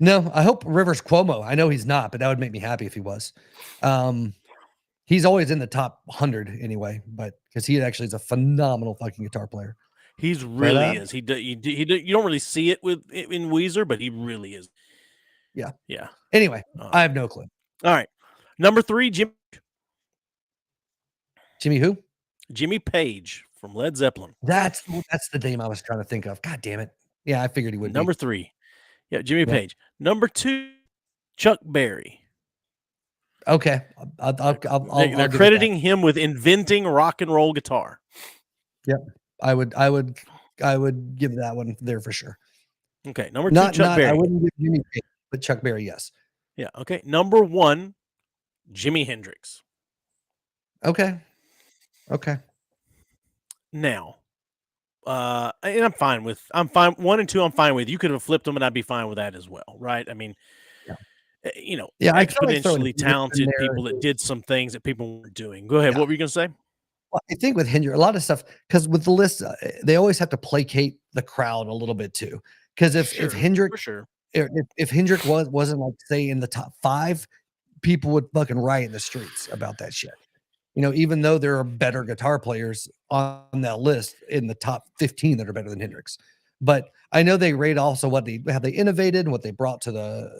no, I hope Rivers Cuomo. I know he's not, but that would make me happy if he was. He's always in the top 100 anyway, but because he actually is a phenomenal fucking guitar player. He's really is. You don't really see it in Weezer, but he really is. Yeah. Anyway, I have no clue. All right. Number 3, Jimmy who? Jimmy Page from Led Zeppelin. That's the name I was trying to think of. God damn it. Yeah, I figured he would. Number 3. Yeah, Jimmy Page. Number 2, Chuck Berry. Okay. They're crediting him with inventing rock and roll guitar. Yep. I would give that one there for sure. Okay. Number 2, Chuck Berry. I wouldn't give Jimmy Page, but Chuck Berry, yes. Yeah. Okay. Number 1, Jimi Hendrix. Okay. Now, and I'm fine. 1 and 2, I'm fine with. You could have flipped them and I'd be fine with that as well. Right. I mean, exponentially talented people that did some things that people weren't doing. Go ahead. Yeah. What were you going to say? Well, I think with Hendrix, a lot of stuff, because with the list, they always have to placate the crowd a little bit too. Because if Hendrix, if Hendrix wasn't like, say, in the top 5, people would fucking riot in the streets about that shit. Even though there are better guitar players on that list in the top 15 that are better than Hendrix. But I know they rate also how they innovated and what they brought to the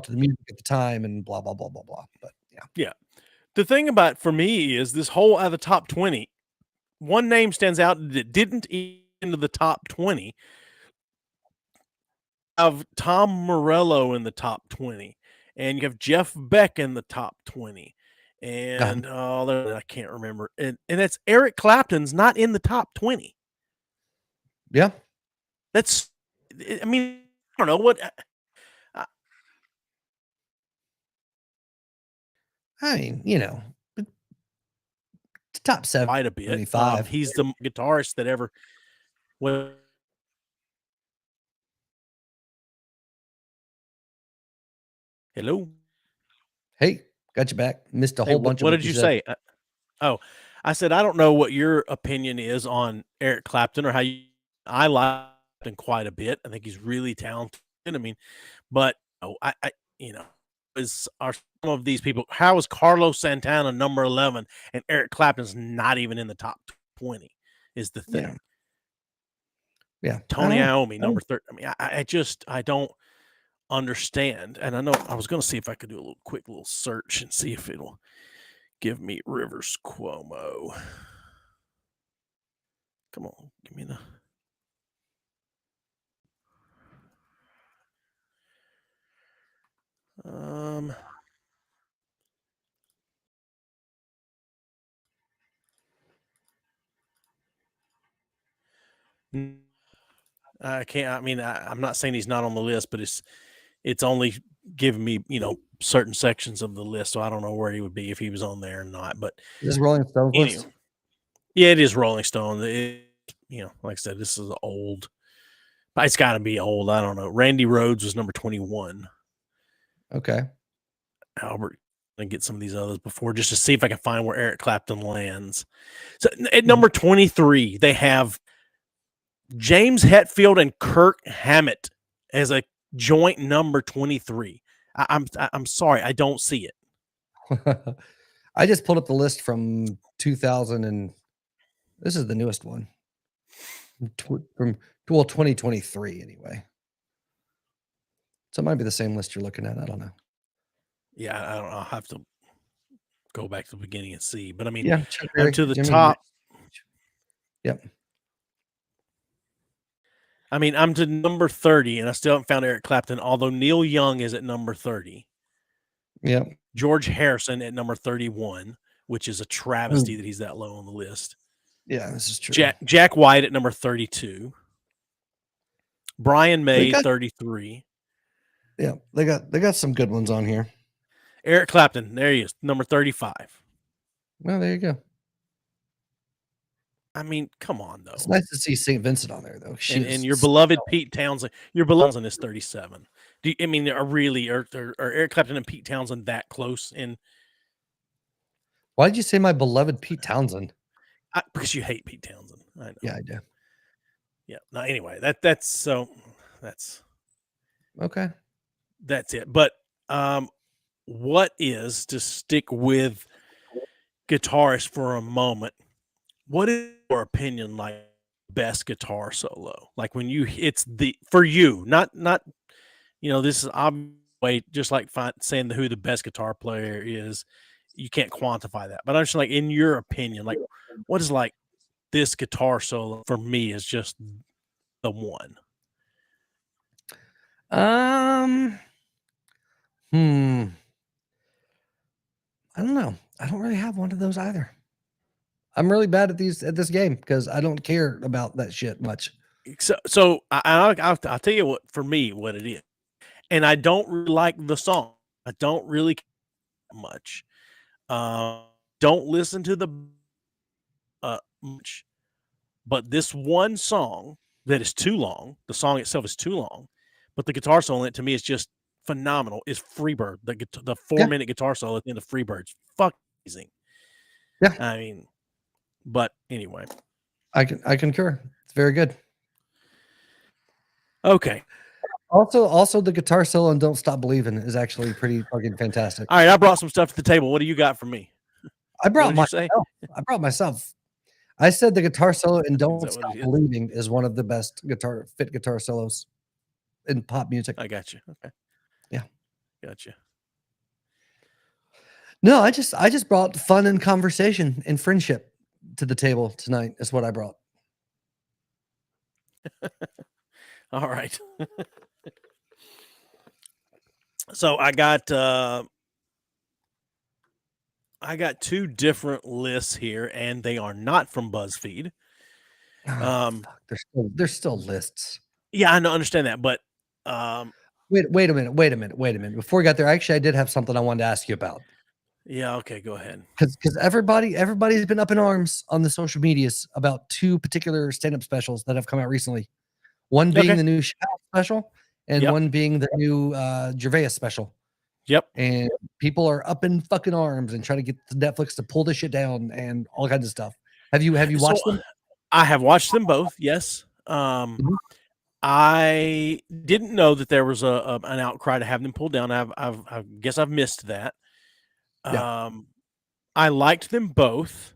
music at the time and blah blah blah blah blah. But yeah. The thing about for me is this whole out of the top 20, one name stands out that didn't into the top 20. Of Tom Morello in the top 20, and you have Jeff Beck in the top 20, and I can't remember, and that's Eric Clapton's not in the top 20. Yeah, that's. I mean, I don't know what. I mean, top 7, quite a bit. He's the guitarist that ever. Well. Hello. Hey, got you back. Missed a whole bunch of what did you say? I said I don't know what your opinion is on Eric Clapton or how you I like him quite a bit. I think he's really talented. I mean, but I are some of these people? How is Carlos Santana number 11 and Eric Clapton's not even in the top 20? Is the thing. Yeah. Tony Iommi number 30. I mean, I don't understand. And I know I was going to see if I could do a quick little search and see if it'll give me Rivers Cuomo. Come on, give me the. I can't. I mean, I'm not saying he's not on the list, but it's only giving me certain sections of the list, so I don't know where he would be if he was on there or not. But this is Rolling Stone list. Yeah, it is Rolling Stone. Like I said, this is old. It's got to be old. I don't know. Randy Rhoads was number 21. Okay. Albert, and get some of these others before just to see if I can find where Eric Clapton lands. So at number 23, they have James Hetfield and Kirk Hammett as a joint number 23. I'm sorry, I don't see it. I just pulled up the list from 2000 and this is the newest one from 2023 anyway. So it might be the same list you're looking at. I don't know. Yeah, I don't know. I'll have to go back to the beginning and see. But I mean, yeah, to the top. Yep. I mean, I'm to number 30, and I still haven't found Eric Clapton, although Neil Young is at number 30. Yep. George Harrison at number 31, which is a travesty that he's that low on the list. Yeah, this is true. Jack White at number 32. Brian May, 33. Yeah, they got some good ones on here. Eric Clapton, there he is, number 35. Well, there you go. I mean, come on, though. It's nice to see St. Vincent on there, though. And your beloved Pete Townsend. Your beloved is 37. Are Eric Clapton and Pete Townsend that close? Why did you say my beloved Pete Townsend? Because you hate Pete Townsend. I know. Yeah, I do. Yeah. No, anyway, that's okay. That's it. But what is, to stick with guitarists for a moment, what is your opinion like best guitar solo? Like when for you, not this is obviously just like saying who the best guitar player is. You can't quantify that, but I'm just like, in your opinion, like what is like this guitar solo for me is just the one. I don't know. I don't really have one of those either. I'm really bad at this game because I don't care about that shit much. So I'll tell you what, for me, what it is. And I don't really like the song. I don't really care much. Don't listen to the much. But this one song that is too long, the song itself is too long, but the guitar solo in it to me is just phenomenal, is Freebird. The 4-minute guitar solo at the end of Freebird's fucking amazing. Yeah. I mean, but anyway. I concur. It's very good. Okay. Also the guitar solo and Don't Stop Believing is actually pretty fucking fantastic. All right, I brought some stuff to the table. What do you got for me? I brought myself. I said the guitar solo and Don't Stop Believing is one of the best guitar solos in pop music. I got you. Okay. Yeah. Gotcha. No, I just brought fun and conversation and friendship to the table tonight. Is what I brought. All right. So I got two different lists here, and they are not from BuzzFeed. They're still lists. Yeah, I understand that, but wait a minute. Before we got there, actually, I did have something I wanted to ask you about. Yeah, okay, go ahead. Because everybody's been up in arms on the social medias about two particular stand-up specials that have come out recently. One being the new Chappelle special, and one being the new Gervais special. Yep. And people are up in fucking arms and trying to get Netflix to pull this shit down and all kinds of stuff. Have you watched them? I have watched them both. Yes. Mhm. I didn't know that there was an outcry to have them pulled down. I guess I've missed that. Yeah. I liked them both,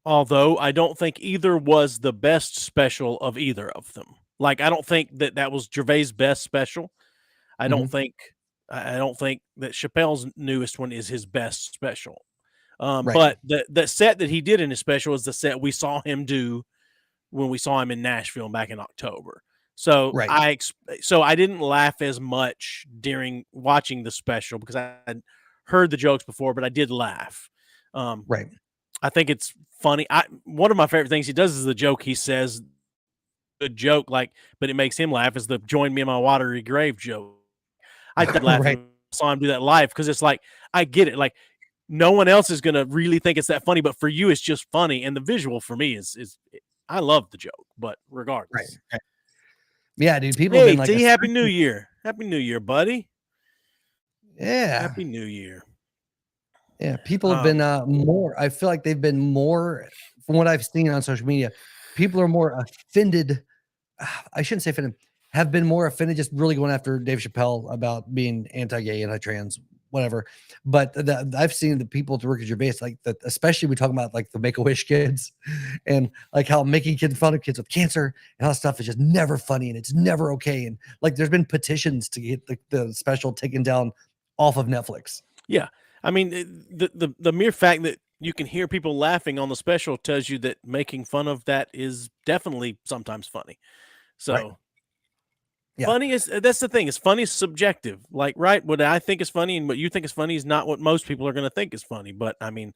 although I don't think either was the best special of either of them. Like, I don't think that was Gervais' best special. I don't Mhm. think I don't think that Chappelle's newest one is his best special. Right. But the set that he did in his special is the set we saw him do when we saw him in Nashville back in October. So Right. I didn't laugh as much during watching the special because I had heard the jokes before, but I did laugh. Um, Right. I think it's funny. One of my favorite things he does is the joke he says, good joke, like, but it makes him laugh, is the join me in my watery grave joke. I did laugh Right. when I saw him do that live because it's like, I get it. Like, no one else is gonna really think it's that funny, but for you, it's just funny. And the visual for me is I love the joke, but Right. regardless. Right. Yeah, dude. People have Hey, been like, T, Happy New Year. Happy New Year, buddy. yeah. Happy New Year. Yeah. People have been more. I feel like they've been more, from what I've seen on social media, people are more offended. I shouldn't say offended, have been more offended, just really going after Dave Chappelle about being anti-gay, anti-trans, whatever. But I've seen the people to Ricky Gervais, like that, especially we talking about like the Make-A-Wish kids and like how making fun of kids with cancer and all that stuff is just never funny and it's never okay. And like there's been petitions to get the special taken down off of Netflix. Yeah. I mean, the mere fact that you can hear people laughing on the special tells you that making fun of that is definitely sometimes funny. So Right. Yeah. funny is, that's the thing, is funny is subjective. Like, right, what I think is funny and what you think is funny is not what most people are going to think is funny. But I mean,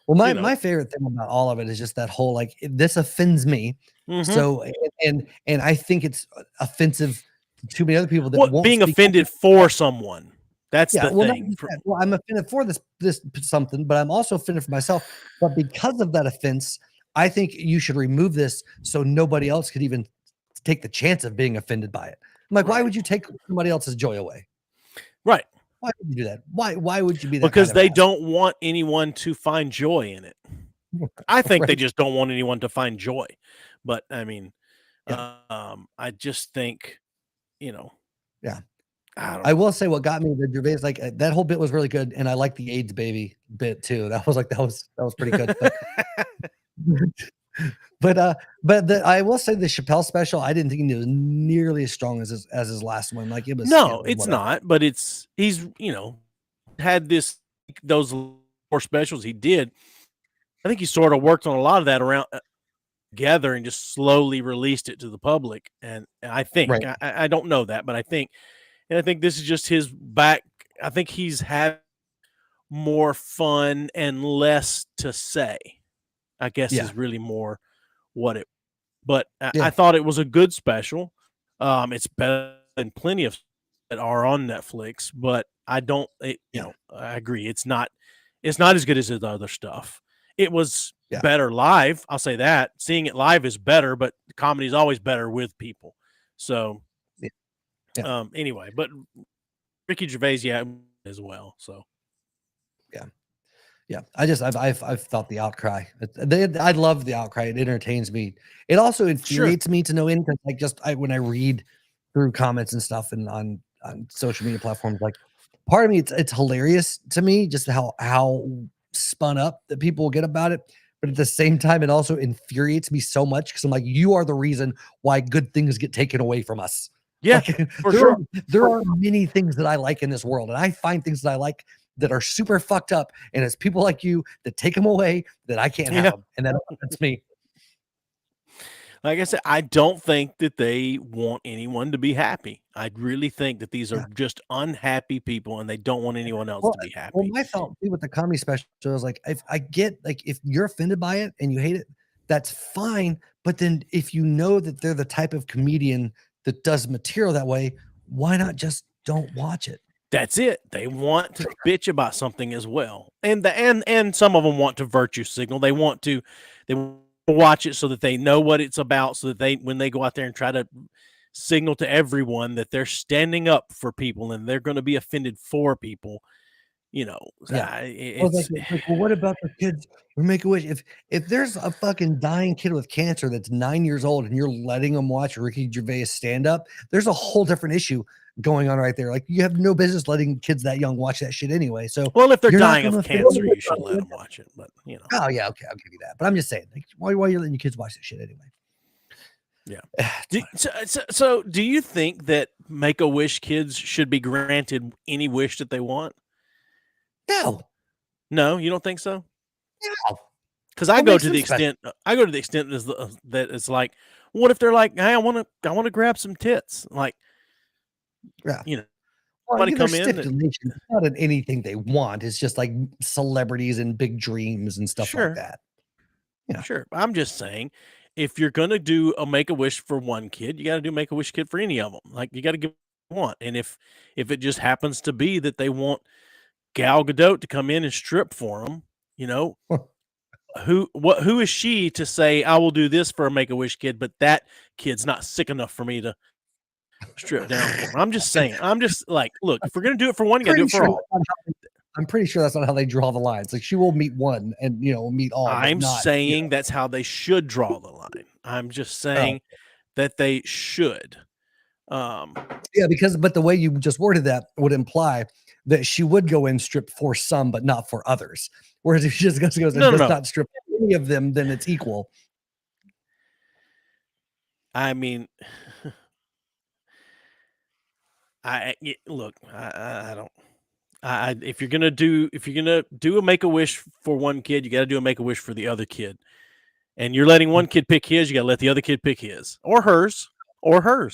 Well, you know, my favorite thing about all of it is just that whole like this offends me. mhm. So and I think it's offensive to too many other people that What, won't being speak offended up. for someone. That's Yeah, the well, not thing. just that. Well, I'm offended for this something, but I'm also offended for myself. But because of that offense, I think you should remove this so nobody else could even take the chance of being offended by it. I'm like, why Right. would you take somebody else's joy away? Right. Why would you do that? Why would you be that kind Because of they ass? don't want anyone to find joy in it. I think they Right? just don't want anyone to find joy. But I mean, Yeah. I just think, you know, Yeah. I don't I know. will say what got me the Gervais, like that whole bit was really good, and I like the AIDS baby bit too. That was like that was pretty good. But I will say the Chappelle special, I didn't think it was nearly as strong as his last one. Like it was, No, it's whatever. not, but he's, had those 4 specials he did. I think he sort of worked on a lot of that around together and just slowly released it to the public. And I think Right. I don't know that, but I think this is just his back. I think he's had more fun and less to say, I guess, Yeah. is really more what it. But I Yeah. thought it was a good special. It's better than plenty of that are on Netflix, but I don't. Yeah. I agree. It's not. It's not as good as his other stuff. It was Yeah. better live. I'll say that. Seeing it live is better, but comedy is always better with people. So, Yeah. Yeah. anyway, but Ricky Gervais, yeah, as well. So, Yeah. Yeah. I've felt the outcry. I love the outcry. It entertains me. It also sure. infuriates me to no end because when I read through comments and stuff and on social media platforms, like part of me it's hilarious to me just how spun up that people get about it. But at the same time, it also infuriates me so much because I'm like, you are the reason why good things get taken away from us. Yeah, Like for sure. there are many things that I like in this world, and I find things that I like that are super fucked up, and it's people like you that take them away that I can't have Yeah. them, and that's me. Like I said, I don't think that they want anyone to be happy. I really think that these are Yeah. just unhappy people and they don't want anyone else Well, to be well, happy. my thought too with the comedy special is like, if I get like if you're offended by it and you hate it, that's fine. But then if you know that they're the type of comedian that does material that way, why not just don't watch it? That's it. They want to bitch about something as well. And some of them want to virtue signal. They want to watch it so that they know what it's about, so that they, when they go out there and try to signal to everyone that they're standing up for people and they're going to be offended for people, Yeah. Well, it's well, what about the kids who make a wish? If there's a fucking dying kid with cancer that's 9 years old and you're letting them watch Ricky Gervais stand up, there's a whole different issue going on right there. Like you have no business letting kids that young watch that shit anyway. So well, if they're you're not dying of gonna cancer, you should let them watch it. But Oh yeah, okay, I'll give you that. But I'm just saying, like, why are you letting your kids watch that shit anyway? Yeah. So, do you think that Make-A-Wish kids should be granted any wish that they want? No. No, you don't think so? No. Because I go to the extent that it's like, what if they're like, hey, I want to grab some tits, like, Yeah. you know, Well, somebody there's come in. stipulations. It's not in anything they want. It's just like celebrities and big dreams and stuff like that. Yeah. Sure. I'm just saying, if you're gonna do a Make-A-Wish for one kid, you got to do Make-A-Wish kid for any of them. Like you got to give one, and if it just happens to be that they want Gal Gadot to come in and strip for them, who is she to say I will do this for a Make-A-Wish kid, but that kid's not sick enough for me to strip down for him? I'm just saying. I'm just like, look, if we're gonna do it for one, you got to do it for all. I'm pretty sure that's not how they draw the lines. Like she will meet one and meet all. I'm saying that's how they should draw the line. I'm just saying that they should. Yeah, but the way you just worded that would imply that she would go in strip for some, but not for others. Whereas if she just goes and does not strip any of them, then it's equal. I mean, I don't. If you're gonna do a Make-A-Wish for one kid, you got to do a Make-A-Wish for the other kid. And you're letting one kid pick his, you got to let the other kid pick his or hers. Okay.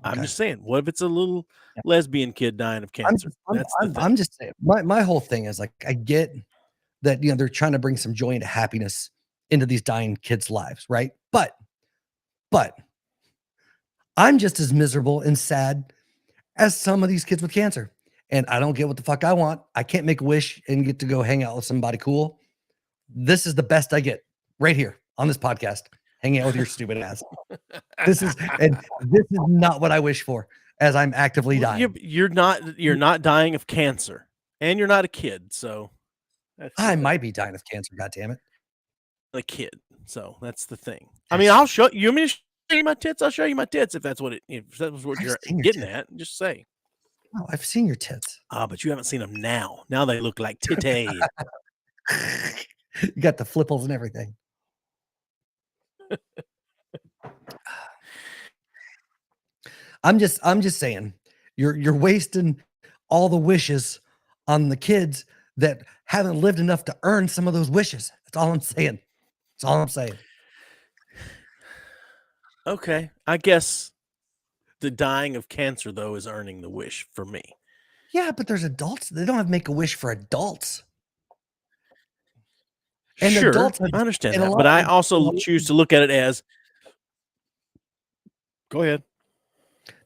I'm just saying, what if it's a little lesbian kid dying of cancer? I'm just saying. My whole thing is like, I get that they're trying to bring some joy and happiness into these dying kids' lives, right? But I'm just as miserable and sad as some of these kids with cancer. And I don't get what the fuck I want. I can't make a wish and get to go hang out with somebody cool. This is the best I get right here on this podcast, hanging out with your stupid ass. This is not what I wish for as I'm actively dying. You're not dying of cancer and you're not a kid. So I might be dying of cancer. God damn it. A kid. So that's the thing. I mean, I'll show you. You want me to show you my tits? I'll show you my tits if that's what you're getting at. Just say. Oh, I've seen your tits. But you haven't seen them now. Now they look like titty. You got the flipples and everything. I'm just saying, you're wasting all the wishes on the kids that haven't lived enough to earn some of those wishes. That's all I'm saying. That's all I'm saying. Okay, I guess the dying of cancer though is earning the wish for me. Yeah, but there's adults. They don't have to make a wish for adults. And sure, adults I understand that, but I also choose to look at it as. Go ahead.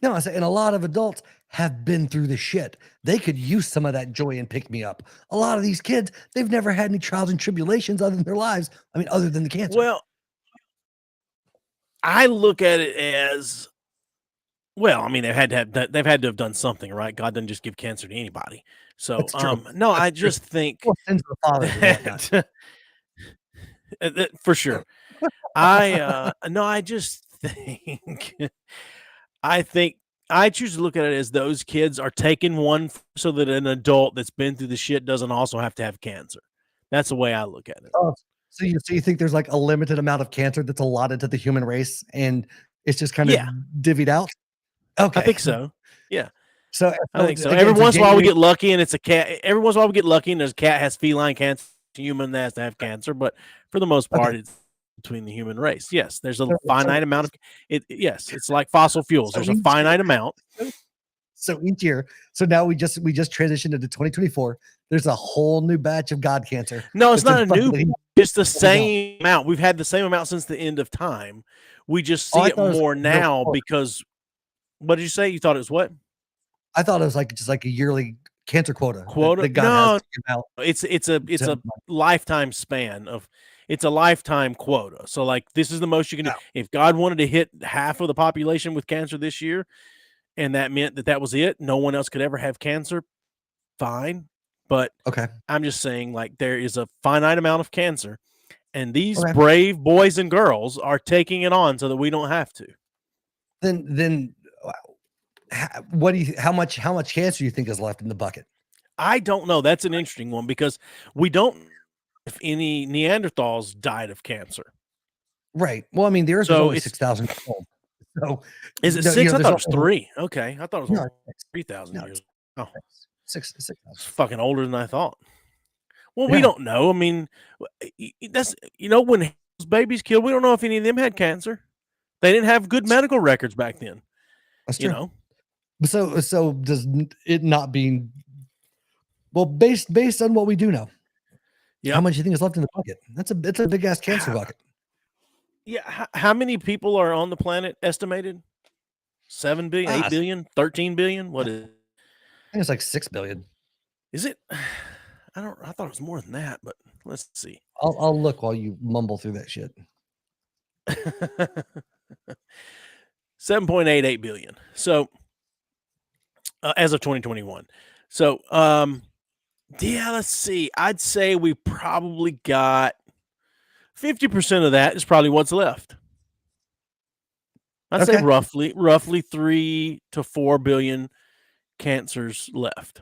No, I say, and a lot of adults have been through the shit. They could use some of that joy and pick me up. A lot of these kids, they've never had any trials and tribulations other than their lives. I mean, other than the cancer. Well, I look at it as, well, I mean, they've had to have done something, right? God doesn't just give cancer to anybody. So, no, I just think that, for sure. I just think, I choose to look at it as those kids are taking one so that an adult that's been through the shit doesn't also have to have cancer. That's the way I look at it. Oh, so you think there's like a limited amount of cancer that's allotted to the human race and it's just kind of divvied out? Okay. I think so. Yeah. So I think so. Every once in a while we get lucky and it's a cat. Every once in a while we get lucky and there's a cat has feline cancer, human that has to have cancer, but for the most part it's between the human race. Yes, there's a finite amount of it. Yes, it's like fossil fuels. There's a finite amount. So each year, so now we just transitioned into 2024. There's a whole new batch of God cancer. No, it's not a new. It's the same amount. We've had the same amount since the end of time. We just see it more now because. What did you say? You thought it was what? I thought it was just like a yearly cancer quota. No, it's a lifetime span of. It's a lifetime quota. So like this is the most you can do. If God wanted to hit half of the population with cancer this year, and that meant that was it, no one else could ever have cancer, fine. But Okay. I'm just saying, like, there is a finite amount of cancer, and these Okay. brave boys and girls are taking it on so that we don't have to. Then what do you how much cancer do you think is left in the bucket? I don't know. That's an interesting one because we don't know if any Neanderthals died of cancer. Right. Well, I mean, the Earth was So only it's 6,000 years old. So is it no, 6? I there's thought it was only 3. Okay. I thought it was no, only it's 3,000 no, years. it's Oh, 6,000. it's fucking older than I thought. Well, we Yeah. don't know. I mean, that's when those babies killed, we don't know if any of them had cancer. They didn't have good medical records back then. That's You true. know. So does it not being well based on what we do know? Yeah. How much do you think is left in the bucket? It's a big ass cancer bucket. Yeah. How many people are on the planet estimated? 7 billion, 8 billion, 13 billion? What is it? I think it's like 6 billion. Is it? I thought it was more than that, but let's see. I'll look while you mumble through that shit. 7.88 billion. So as of 2021. So yeah, let's see. I'd say we probably got 50% of that is probably what's left. I'd say roughly 3 to 4 billion cancers left.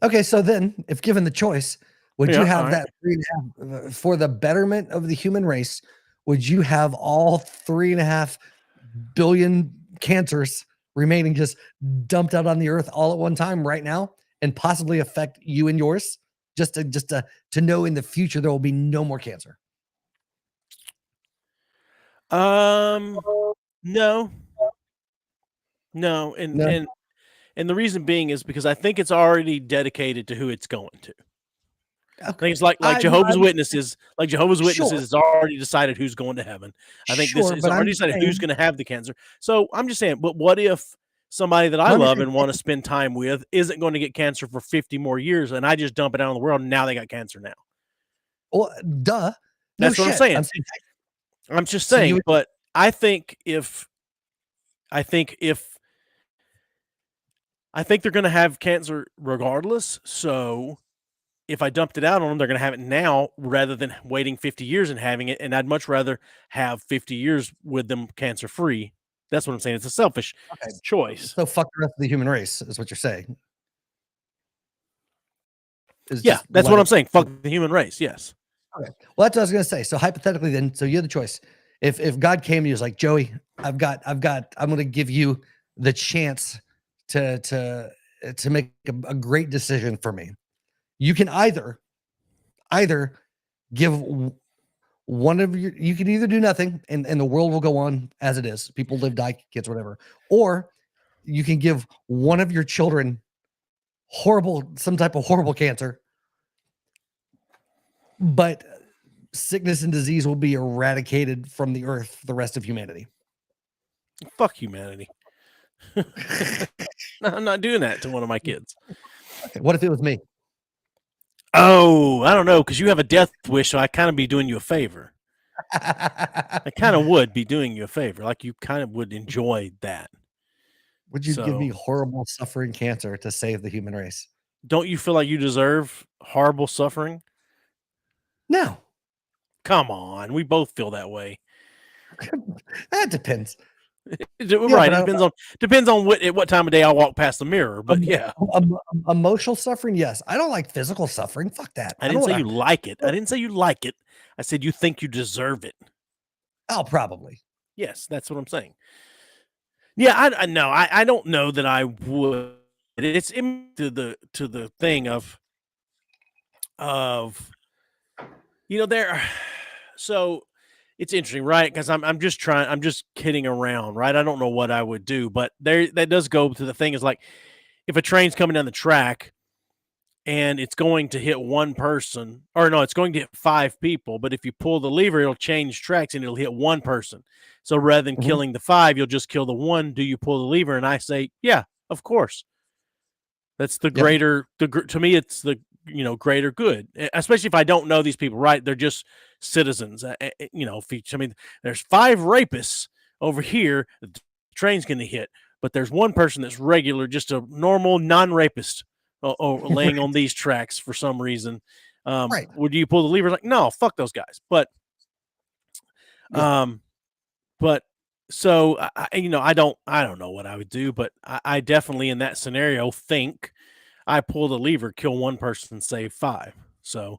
Okay, so then if given the choice, would you have that 3.5 for the betterment of the human race? Would you have all 3.5 billion cancers remaining just dumped out on the earth all at one time right now and possibly affect you and yours? Just to know in the future there will be no more cancer. No. And the reason being is because I think it's already dedicated to who it's going to. I think it's like Jehovah's Witnesses. Like Jehovah's Witnesses, it's already decided who's going to heaven. I think this is already decided who's going to have the cancer. So I'm just saying, but what if somebody that I love and want to spend time with isn't going to get cancer for 50 more years, and I just dump it out in the world, and now they got cancer now? Well, duh. That's what I'm saying. I'm just saying, but I think they're going to have cancer regardless. So if I dumped it out on them, they're going to have it now rather than waiting 50 years and having it. And I'd much rather have 50 years with them cancer free. That's what I'm saying. It's a selfish choice. So fuck the rest of the human race is what you're saying. Yeah, that's what I'm saying. Fuck the human race. Yes. Okay. Well, that's what I was going to say. So hypothetically then, so you have the choice. If God came to you, was like, Joey, I'm going to give you the chance to make a great decision for me. You can either give one of your, you can either do nothing and the world will go on as it is. People live, die, kids, whatever. Or you can give one of your children some type of horrible cancer, but sickness and disease will be eradicated from the earth for the rest of humanity. Fuck humanity. No, I'm not doing that to one of my kids. Okay, what if it was me? Oh, I don't know, because you have a death wish, so I kind of be doing you a favor. I kind of would be doing you a favor. Like you kind of would enjoy that. Would you give me horrible suffering cancer to save the human race? Don't you feel like you deserve horrible suffering? No. Come on. We both feel that way. That depends. Right. It depends on what time of day I walk past the mirror. But yeah. Emotional suffering, yes. I don't like physical suffering. Fuck that. I didn't say you like it. I didn't say you like it. I said you think you deserve it. Oh, probably. Yes, that's what I'm saying. Yeah, I know. I don't know that I would. It's to the thing of there. So it's interesting, right? Because I'm just kidding around, right? I don't know what I would do, but that does go to the thing is like if a train's coming down the track and it's going to hit one person, or no, it's going to hit 5 people, but if you pull the lever, it'll change tracks and it'll hit one person. So rather than killing the 5, you'll just kill the 1. Do you pull the lever? And I say, yeah, of course. That's the greater, to me, it's the greater good, especially if I don't know these people, right? They're just citizens. There's 5 rapists over here, the train's going to hit, but there's one person that's regular, just a normal non-rapist or laying on these tracks for some reason. Right. Would you pull the lever? Like, no, fuck those guys. But, but so I don't know what I would do, but I definitely in that scenario think I pull the lever, kill one person, save 5. So,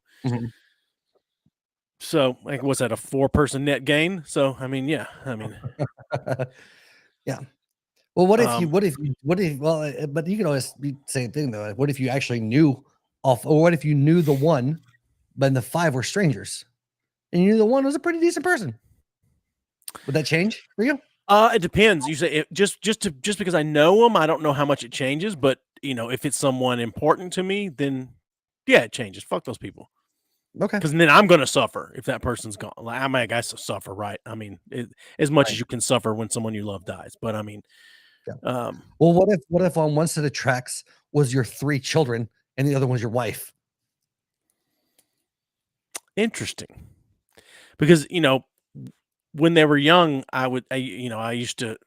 so like, what's that, a 4-person net gain? So, I mean, yeah, I mean, yeah. Well, what if, but you can always be the same thing though. What if you actually knew or what if you knew the one, but the 5 were strangers and you knew the one was a pretty decent person? Would that change for you? It depends. You say just because I know them, I don't know how much it changes, but if it's someone important to me, then yeah, it changes. Fuck those people. Okay. Because then I'm going to suffer if that person's gone. Like, I mean, I guess suffer, right? I mean, as much as you can suffer when someone you love dies. But I mean, well, what if on one set of tracks was your 3 children and the other one's your wife? Interesting. Because when they were young, I used to.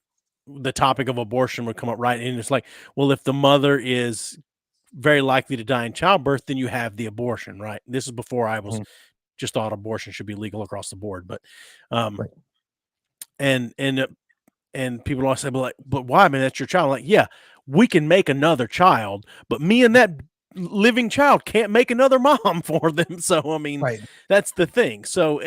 The topic of abortion would come up, right? And it's like, well, if the mother is very likely to die in childbirth, then you have the abortion, right? This is before I was just thought abortion should be legal across the board, but and people always say, but why? I mean, that's your child. Like, yeah, we can make another child, but me and that living child can't make another mom for them. So I mean, that's the thing. So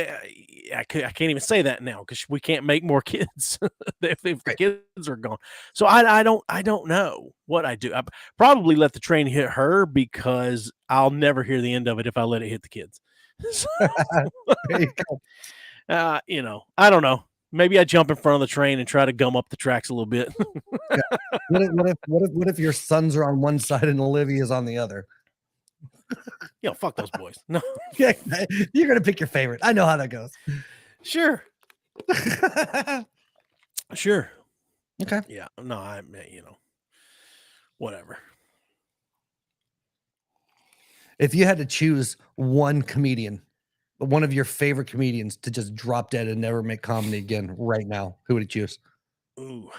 I can't even say that now because we can't make more kids if the kids are gone. So I don't know what I do. I probably let the train hit her because I'll never hear the end of it if I let it hit the kids. So, there you go. I don't know. Maybe I jump in front of the train and try to gum up the tracks a little bit. What if your sons are on one side and Olivia's on the other? Fuck those boys. No. Yeah, you're gonna pick your favorite. I know how that goes. Sure. Sure. Okay. Yeah. No, whatever. If you had to choose one comedian, one of your favorite comedians to just drop dead and never make comedy again right now, who would you choose? Ooh,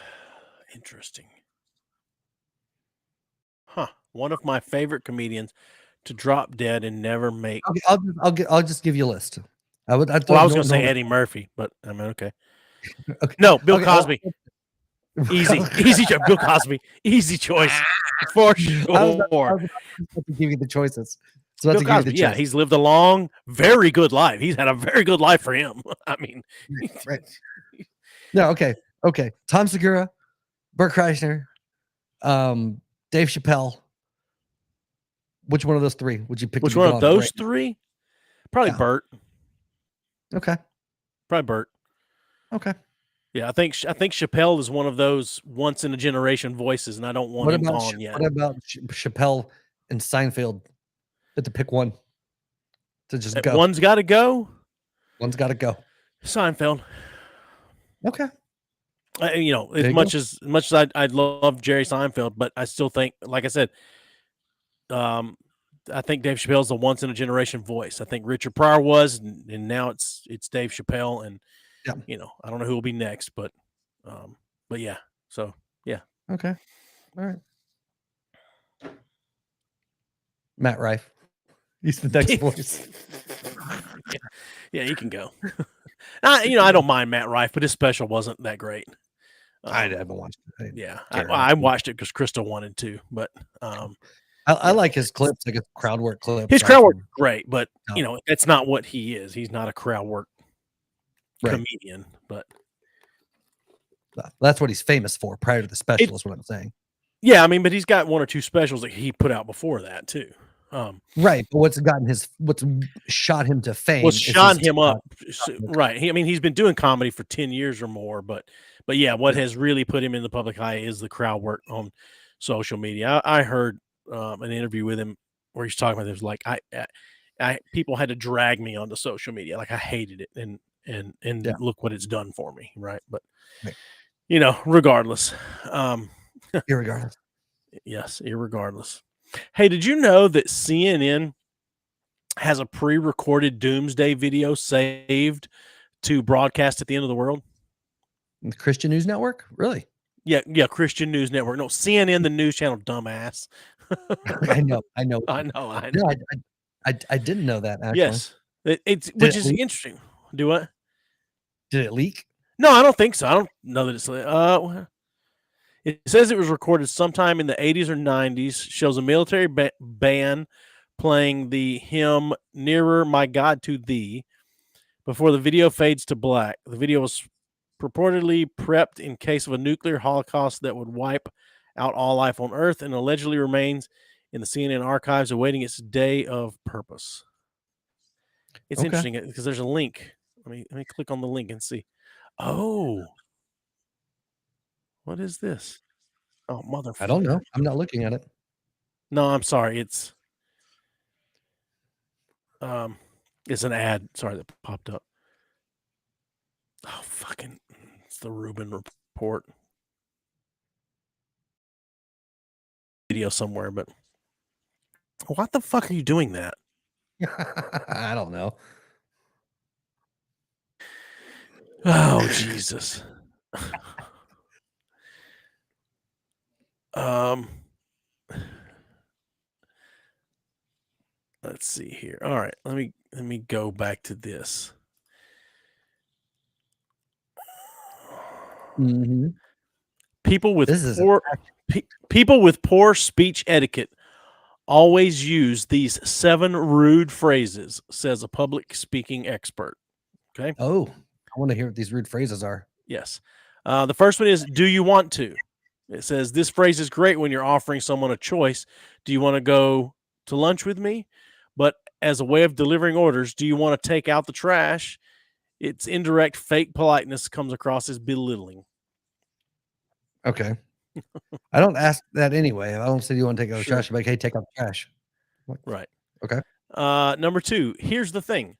interesting. Huh. One of my favorite comedians to drop dead and never make. Okay, I'll just give you a list. I was going to say Eddie Murphy, but I mean, okay. No, Bill Cosby. Easy choice. Bill Cosby. Easy choice for sure. I was about to give you the choices. Bill Cosby, yeah, he's lived a long, very good life. He's had a very good life for him. I mean, right. No, okay. Tom Segura, Bert Kreischer, Dave Chappelle. Which one of those 3 would you pick? Which one of those 3? Probably Bert. Okay. Probably Bert. Okay. Yeah, I think Chappelle is one of those once in a generation voices, and I don't want him gone yet. What about Chappelle and Seinfeld? To pick one to just go. One's got to go. One's got to go. Seinfeld. Okay. As much as I love Jerry Seinfeld, but I still think, like I said, I think Dave Chappelle's a once in a generation voice. I think Richard Pryor was, and now it's Dave Chappelle, and I don't know who will be next, but yeah. So yeah. Okay. All right. Matt Rife. He's the next voice. Yeah, you can go. I don't mind Matt Rife, but his special wasn't that great. I haven't watched it. I watched it because Krista wanted to, but I like his clips, like his crowd work clips. His crowd work great, but that's not what he is. He's not a crowd work comedian, but that's what he's famous for. Prior to the special, is what I'm saying. Yeah, I mean, but he's got 1 or 2 specials that he put out before that too. Right, but what's shot him to fame? What's shot him up? Right. He's been doing comedy for 10 years or more, but yeah, what has really put him in the public eye is the crowd work on social media. I heard an interview with him where he's talking about this, like I people had to drag me onto social media, like I hated it, and look what it's done for me, right? But regardless, irregardless. Yes, irregardless. Hey, did you know that CNN has a pre-recorded doomsday video saved to broadcast at the end of the world? The Christian News Network? Really? Yeah, Christian News Network. No, CNN, the news channel, dumbass. I know. I know. No, I didn't know that actually. Yes, it's which is interesting. Do what? Did it leak? No, I don't think so. I don't know that it's. It says it was recorded sometime in the 80s or 90s. Shows a military band playing the hymn "Nearer, My God, to Thee" before the video fades to black. The video was purportedly prepped in case of a nuclear holocaust that would wipe out all life on Earth, and allegedly remains in the CNN archives awaiting its day of purpose. It's interesting because there's a link. Let me click on the link and see. Oh, what is this? Oh, motherfucker. I don't know. I'm not looking at it. No, I'm sorry. It's an ad. Sorry, that popped up. Oh, fucking, it's the Rubin report. Video somewhere, but what the fuck are you doing that? I don't know. Oh, Jesus. Let's see here. All right, let me go back to this. Mm-hmm. People with people with poor speech etiquette always use these 7 rude phrases, says a public speaking expert. Okay. Oh, I want to hear what these rude phrases are. Yes. The first one is, do you want to? It says, this phrase is great when you're offering someone a choice. Do you want to go to lunch with me? But as a way of delivering orders, do you want to take out the trash? Its indirect fake politeness comes across as belittling. Okay. I don't ask that anyway. I don't say you want to take out the trash. I'm like, hey, take out the trash. Right. Okay. Number 2, here's the thing.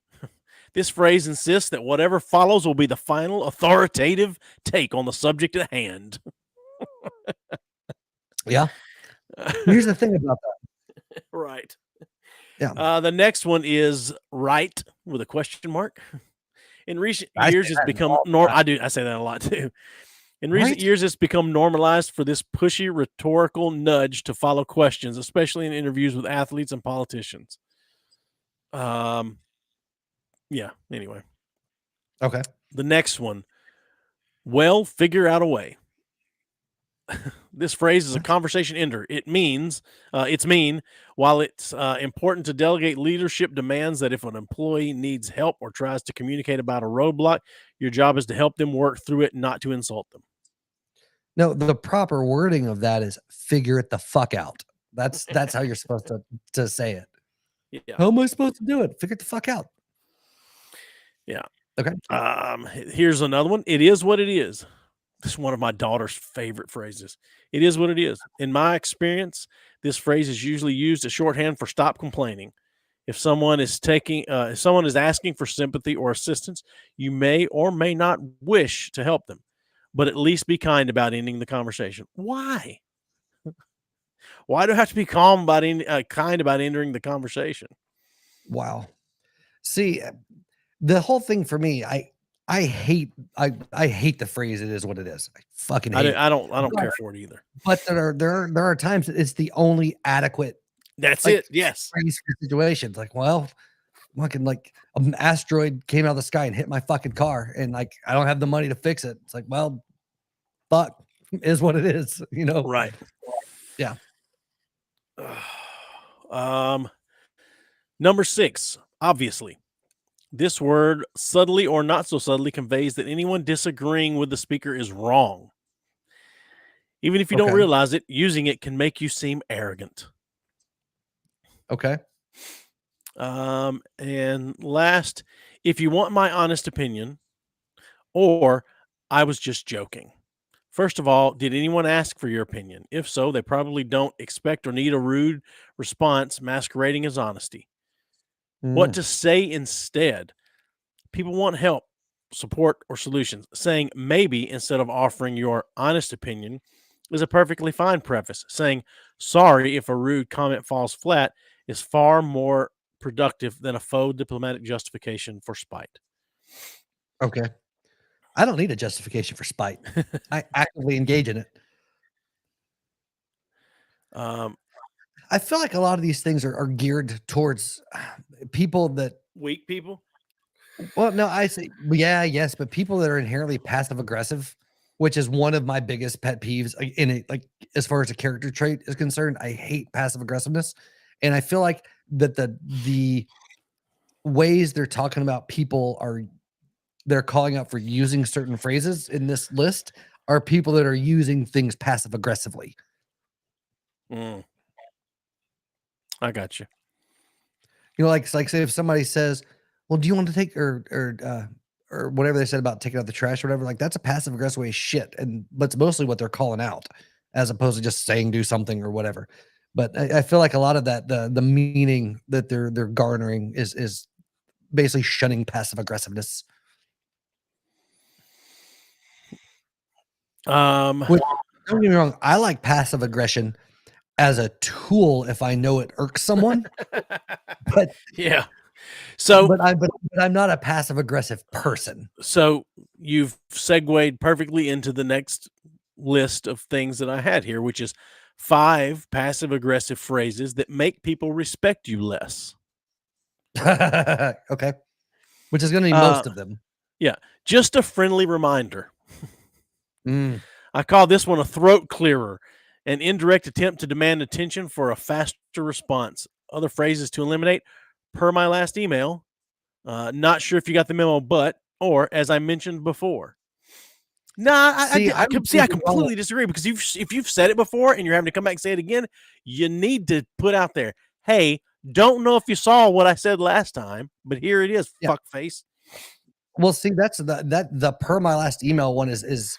This phrase insists that whatever follows will be the final authoritative take on the subject at hand. Yeah. Here's the thing about that. Right. Yeah. The next one is right with a question mark. In recent years, it's become normal. I say that a lot too. In recent years, it's become normalized for this pushy rhetorical nudge to follow questions, especially in interviews with athletes and politicians. Yeah. Anyway. Okay. The next one. Well, figure out a way. This phrase is a conversation ender. It means it's mean. While it's important to delegate, leadership demands that if an employee needs help or tries to communicate about a roadblock, your job is to help them work through it, not to insult them. No, the proper wording of that is figure it the fuck out. That's how you're supposed to say it. Yeah. How am I supposed to do it? Figure it the fuck out. Yeah. Okay. Here's another one. It is what it is. This is one of my daughter's favorite phrases. It is what it is. In my experience, this phrase is usually used as shorthand for stop complaining. If someone is asking for sympathy or assistance, you may or may not wish to help them, but at least be kind about ending the conversation. Why? Why do I have to be kind about ending the conversation? Wow. See, the whole thing for me, I hate the phrase "it is what it is." I fucking hate it. I don't care for it either. But there are times that it's the only adequate. That's it. Yes. Phrase for situations like, well, fucking like an asteroid came out of the sky and hit my fucking car, and like I don't have the money to fix it. It's like, well, fuck, is what it is, you know? Right. Yeah. Number 6, obviously. This word, subtly or not so subtly, conveys that anyone disagreeing with the speaker is wrong. Even if you don't realize it, using it can make you seem arrogant. Okay. And last, if you want my honest opinion, or I was just joking. First of all, did anyone ask for your opinion? If so, they probably don't expect or need a rude response masquerading as honesty. What to say instead? People want help, support, or solutions. Saying maybe instead of offering your honest opinion is a perfectly fine preface. Saying sorry if a rude comment falls flat is far more productive than a faux diplomatic justification for spite. Okay. I don't need a justification for spite. I actively engage in it. I feel like a lot of these things are geared towards people that Weak people. well, no, I say yes, but people that are inherently passive aggressive, which is one of my biggest pet peeves in it, like as far as a character trait is concerned, I hate passive aggressiveness. And I feel like that the ways they're talking about people they're calling out for using certain phrases in this list are people that are using things passive aggressively. I got you. You know, like say if somebody says, "Well, do you want to take or whatever they said about taking out the trash or whatever," like that's a passive aggressive way of shit, but it's mostly what they're calling out as opposed to just saying do something or whatever. But I feel like a lot of that the meaning that they're garnering is basically shunning passive aggressiveness. Which, don't get me wrong, I like passive aggression as a tool if I know it irks someone. But yeah. So, but I'm not a passive aggressive person. So you've segued perfectly into the next list of things that I had here, which is 5 passive aggressive phrases that make people respect you less. Okay. Which is going to be most of them. Yeah. Just a friendly reminder. Mm. I call this one a throat clearer, an indirect attempt to demand attention for a faster response. Other phrases to eliminate, per my last email, not sure if you got the memo, but, or as I mentioned before. Nah, I completely disagree because if you've said it before and you're having to come back and say it again, you need to put out there, hey, don't know if you saw what I said last time, but here it is, fuckface. Well, see, that's the per my last email one is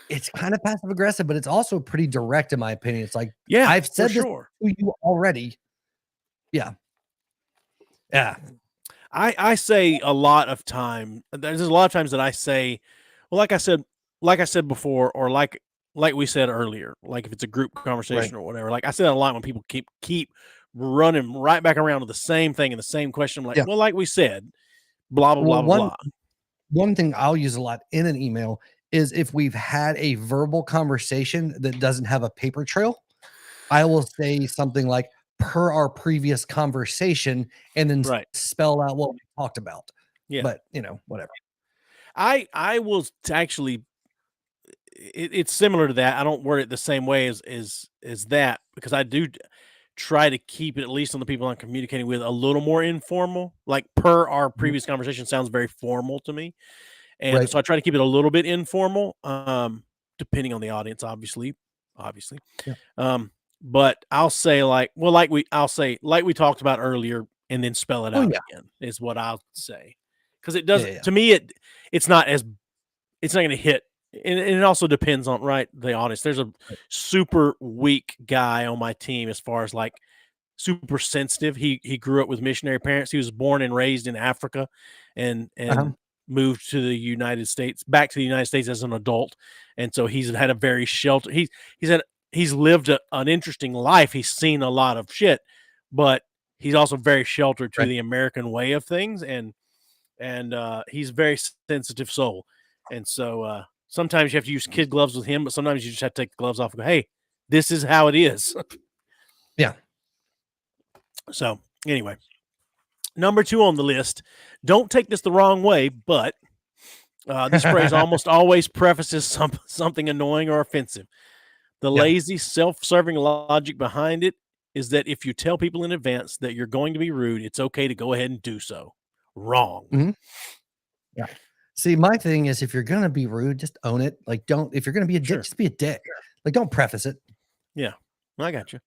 it's kind of passive aggressive, but it's also pretty direct in my opinion. It's like, yeah, I've said this to you already. Yeah. Yeah. I say a lot of time. There's a lot of times that I say, well, like I said before, or like we said earlier, like if it's a group conversation or whatever, like I say that a lot when people keep running right back around to the same thing and the same question. I'm like, well, like we said, blah, blah, blah, blah. One thing I'll use a lot in an email is if we've had a verbal conversation that doesn't have a paper trail, I will say something like, per our previous conversation, and then spell out what we talked about. Yeah. But, whatever. I will actually, it's similar to that. I don't word it the same way as that, because I do try to keep it, at least on the people I'm communicating with, a little more informal. Like per our previous conversation sounds very formal to me. And so I try to keep it a little bit informal, depending on the audience, obviously. Yeah. But I'll say like we talked about earlier, and then spell it out again is what I'll say. Because it doesn't, to me, it's not going to hit. And it also depends on the audience. There's a super weak guy on my team as far as like super sensitive. He grew up with missionary parents. He was born and raised in Africa, and moved to the United States, back to the United States as an adult. And so he's had a very sheltered, he's lived an interesting life. He's seen a lot of shit, but he's also very sheltered to the American way of things. And he's a very sensitive soul. And so sometimes you have to use kid gloves with him, but sometimes you just have to take the gloves off and go, hey, this is how it is. Yeah. So anyway, number 2 on the list, don't take this the wrong way, but this phrase almost always prefaces something annoying or offensive. The lazy, self-serving logic behind it is that if you tell people in advance that you're going to be rude, it's okay to go ahead and do so. Wrong. Mm-hmm. Yeah. See, my thing is, if you're going to be rude, just own it. Like, if you're going to be a dick, just be a dick. Like, don't preface it. Yeah. I got you.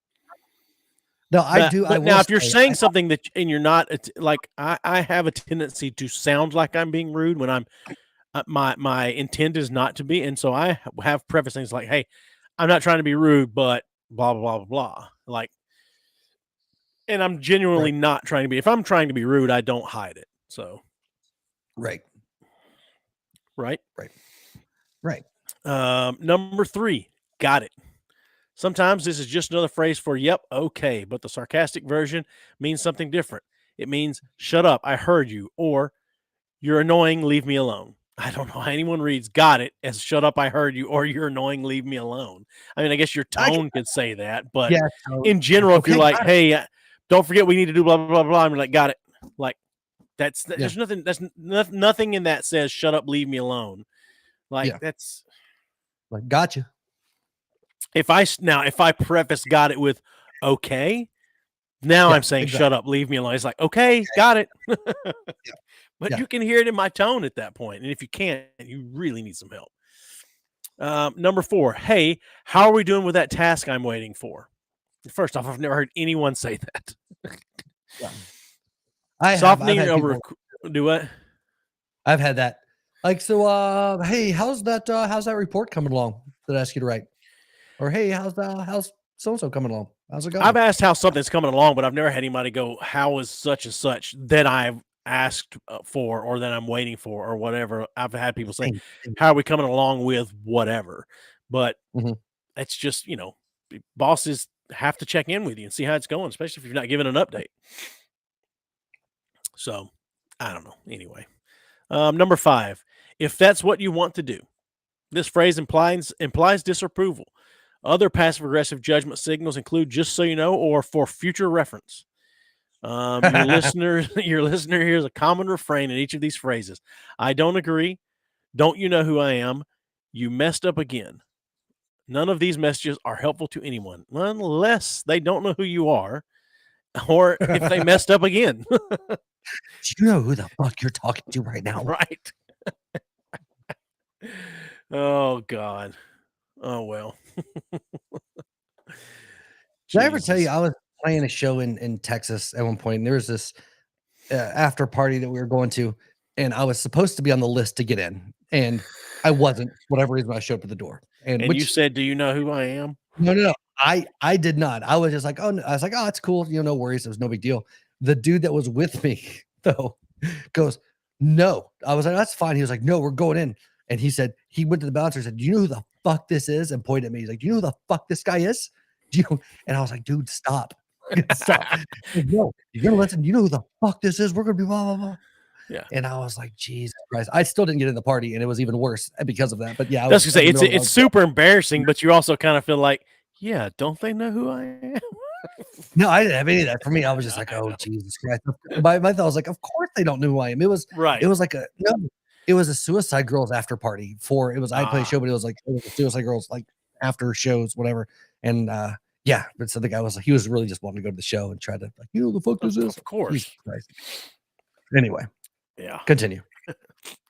No, I do. But now, if you're saying something and you're not, like, I have a tendency to sound like I'm being rude when I'm, my intent is not to be. And so I have preface things like, hey, I'm not trying to be rude, but blah, blah, blah, blah, blah. Like, and I'm genuinely not trying to be. If I'm trying to be rude, I don't hide it. So. Right. Number 3, got it. Sometimes this is just another phrase for, yep, okay, but the sarcastic version means something different. It means, shut up, I heard you, or you're annoying, leave me alone. I don't know how anyone reads "got it" as "shut up, I heard you," or "you're annoying, leave me alone." I mean, I guess your tone could say that, but Yeah, so, in general, if you're okay, like, got it. "Hey, don't forget we need to do blah blah blah blah," I'm like, "Got it." Like that's Yeah. there's nothing. That's nothing in that says "shut up, leave me alone." Like Yeah. that's Like, gotcha. if I preface "got it" with "okay," now Yeah, I'm saying exactly. "shut up, leave me alone." It's like, "Okay, got it." Yeah. But Yeah. you can hear it in my tone at that point, and if you can't, you really need some help. Number 4, hey, how are we doing with that task I'm waiting for? First off, I've never heard anyone say that. Yeah. I've Softening had over people do what? I've had that. Like, so, hey, how's that report coming along that I asked you to write? Or, hey, how's so and so coming along? How's it going? I've asked how something's coming along, but I've never had anybody go, "How is such and such that I've asked for or that I'm waiting for or whatever." I've had people say, Same, same. "How are we coming along with whatever?" But Mhm. it's just, bosses have to check in with you and see how it's going, especially if you're not giving an update. So, I don't know. Anyway, number 5, if that's what you want to do. This phrase implies disapproval. Other passive aggressive judgment signals include "just so you know" or "for future reference." Your listener, your listener hears a common refrain in each of these phrases: "I don't agree," "Don't you know who I am?" "You messed up again." None of these messages are helpful to anyone unless they don't know who you are, or if they messed up again. Do you know who the fuck you're talking to right now? Right? Oh God. Oh well. Did I ever tell you Jesus. I was playing a show in Texas at one point, and there was this after party that we were going to, and I was supposed to be on the list to get in, and I wasn't. For whatever reason, I showed up at the door, and And you which said, "Do you know who I am?" no, no, no. I did not. I was just like, oh, no. I was like, oh, it's cool. No worries. It was no big deal. The dude that was with me though goes, no. I was like, that's fine. He was like, no, we're going in. And he said he went to the bouncer and said, do you know who the fuck this is? And pointed at me. He's like, do you know who the fuck this guy is? Do you? And I was like, dude, stop, stop. Like, no, you're gonna listen. You know who the fuck this is? We're gonna be blah blah blah. Yeah. And I was like, Jesus Christ. I still didn't get in the party, and it was even worse because of that. But yeah, I That's was to in say the it's middle of it's super embarrassing, but you also kind of feel like, yeah, don't they know who I am? No, I didn't have any of that. For me, I was just like, I "Oh, know. Jesus Christ." My thought was like, "Of course they don't know who I am." It Right. was like a no, it was a Suicide Girls after party for it was I play a show, but it was a Suicide Girls, like, after shows, whatever, and, yeah, but so the guy was like he was really just wanting to go to the show and try to like, "You know who the fuck this is?" Of course. Jesus Christ. Anyway, Yeah. continue.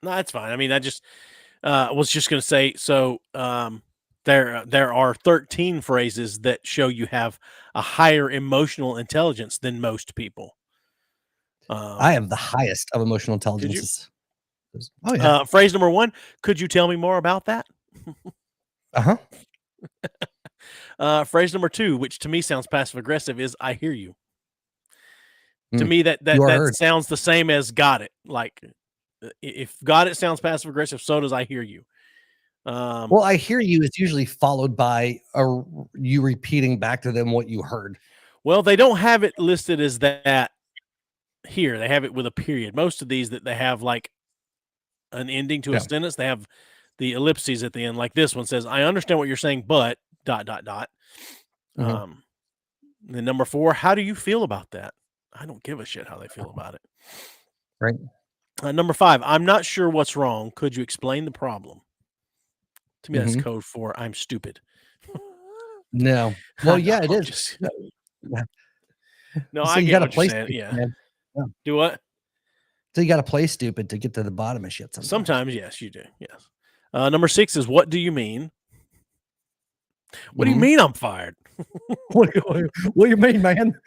No, that's fine. I mean, I just was just going to say so there are 13 phrases that show you have a higher emotional intelligence than most people. I have the highest of emotional Could you intelligences. Oh, yeah. phrase number 1, could you tell me more about that? Uh-huh. Phrase number 2, which to me sounds passive aggressive, is "I hear you." To Mm. me, that You that are that heard. sounds the same as "got it." Like, if "got it" sounds passive aggressive, so does "I hear you." Well, I hear you is usually followed by you repeating back to them what you heard. Well, they don't have it listed as that here. They have it with a period. Most of these that they have like an ending to a Yeah. sentence, they have the ellipses at the end. Like this one says, "I understand what you're saying, but dot dot dot." Mhm. Then number 4, how do you feel about that? I don't give a shit how they feel about it. Right. Number 5, I'm not sure what's wrong. Could you explain the problem? To me, that's Mhm. code for I'm stupid. No. I Well, know. yeah, it I'm is. just Yeah. Yeah. no. So I you get gotta what you're play saying. stupid, Yeah. man. Yeah. Do what? So you gotta play stupid to get to the bottom of shit sometimes. Sometimes, yes, you do. Yes. Number 6 is what do you mean? What do you Mhm. mean I'm fired? What do you mean, man?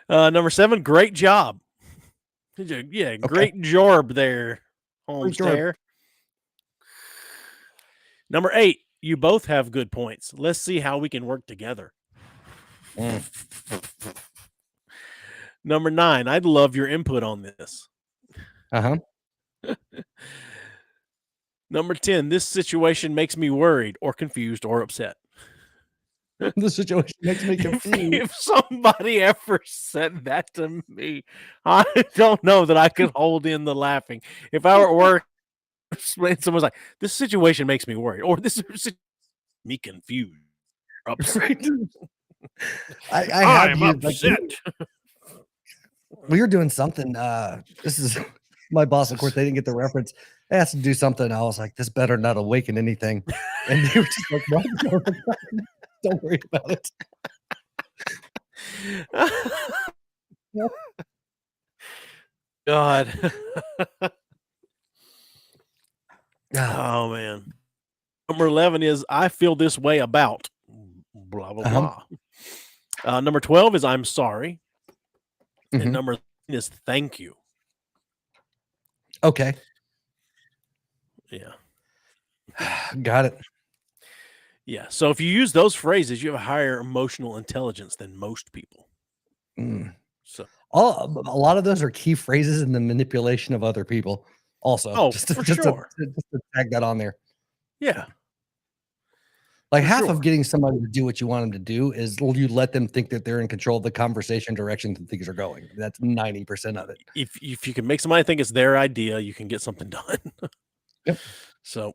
Number 7, great job. Yeah, Okay. great job there, Great Holmes job. there. Number 8, you both have good points. Let's see how we can work together. Mm. Number 9, I'd love your input on this. Uh-huh. Number 10, this situation makes me worried or confused or upset. The situation makes me confused. If somebody ever said that to me, I don't know that I could hold in the laughing. If I were at work, someone's like, "This situation makes me worried," or "This is me confused." Right. I had I'm you like upset. we were doing something. This is my boss, of course, they didn't get the reference. They asked to do something. I was like, this better not awaken anything. And they were just like, what? Don't worry about it. God. Oh man. Number 11 is I feel this way about blah blah blah. Number 12 is I'm sorry. And number 13 is thank you. Okay. Yeah. Got it. Yeah. So if you use those phrases, you have a higher emotional intelligence than most people. So a lot of those are key phrases in the manipulation of other people. Also, just to tag that on there. Yeah. Like half of getting somebody to do what you want them to do is you let them think that they're in control of the conversation direction that things are going. That's 90% of it. If you can make somebody think it's their idea, you can get something done. Yep. So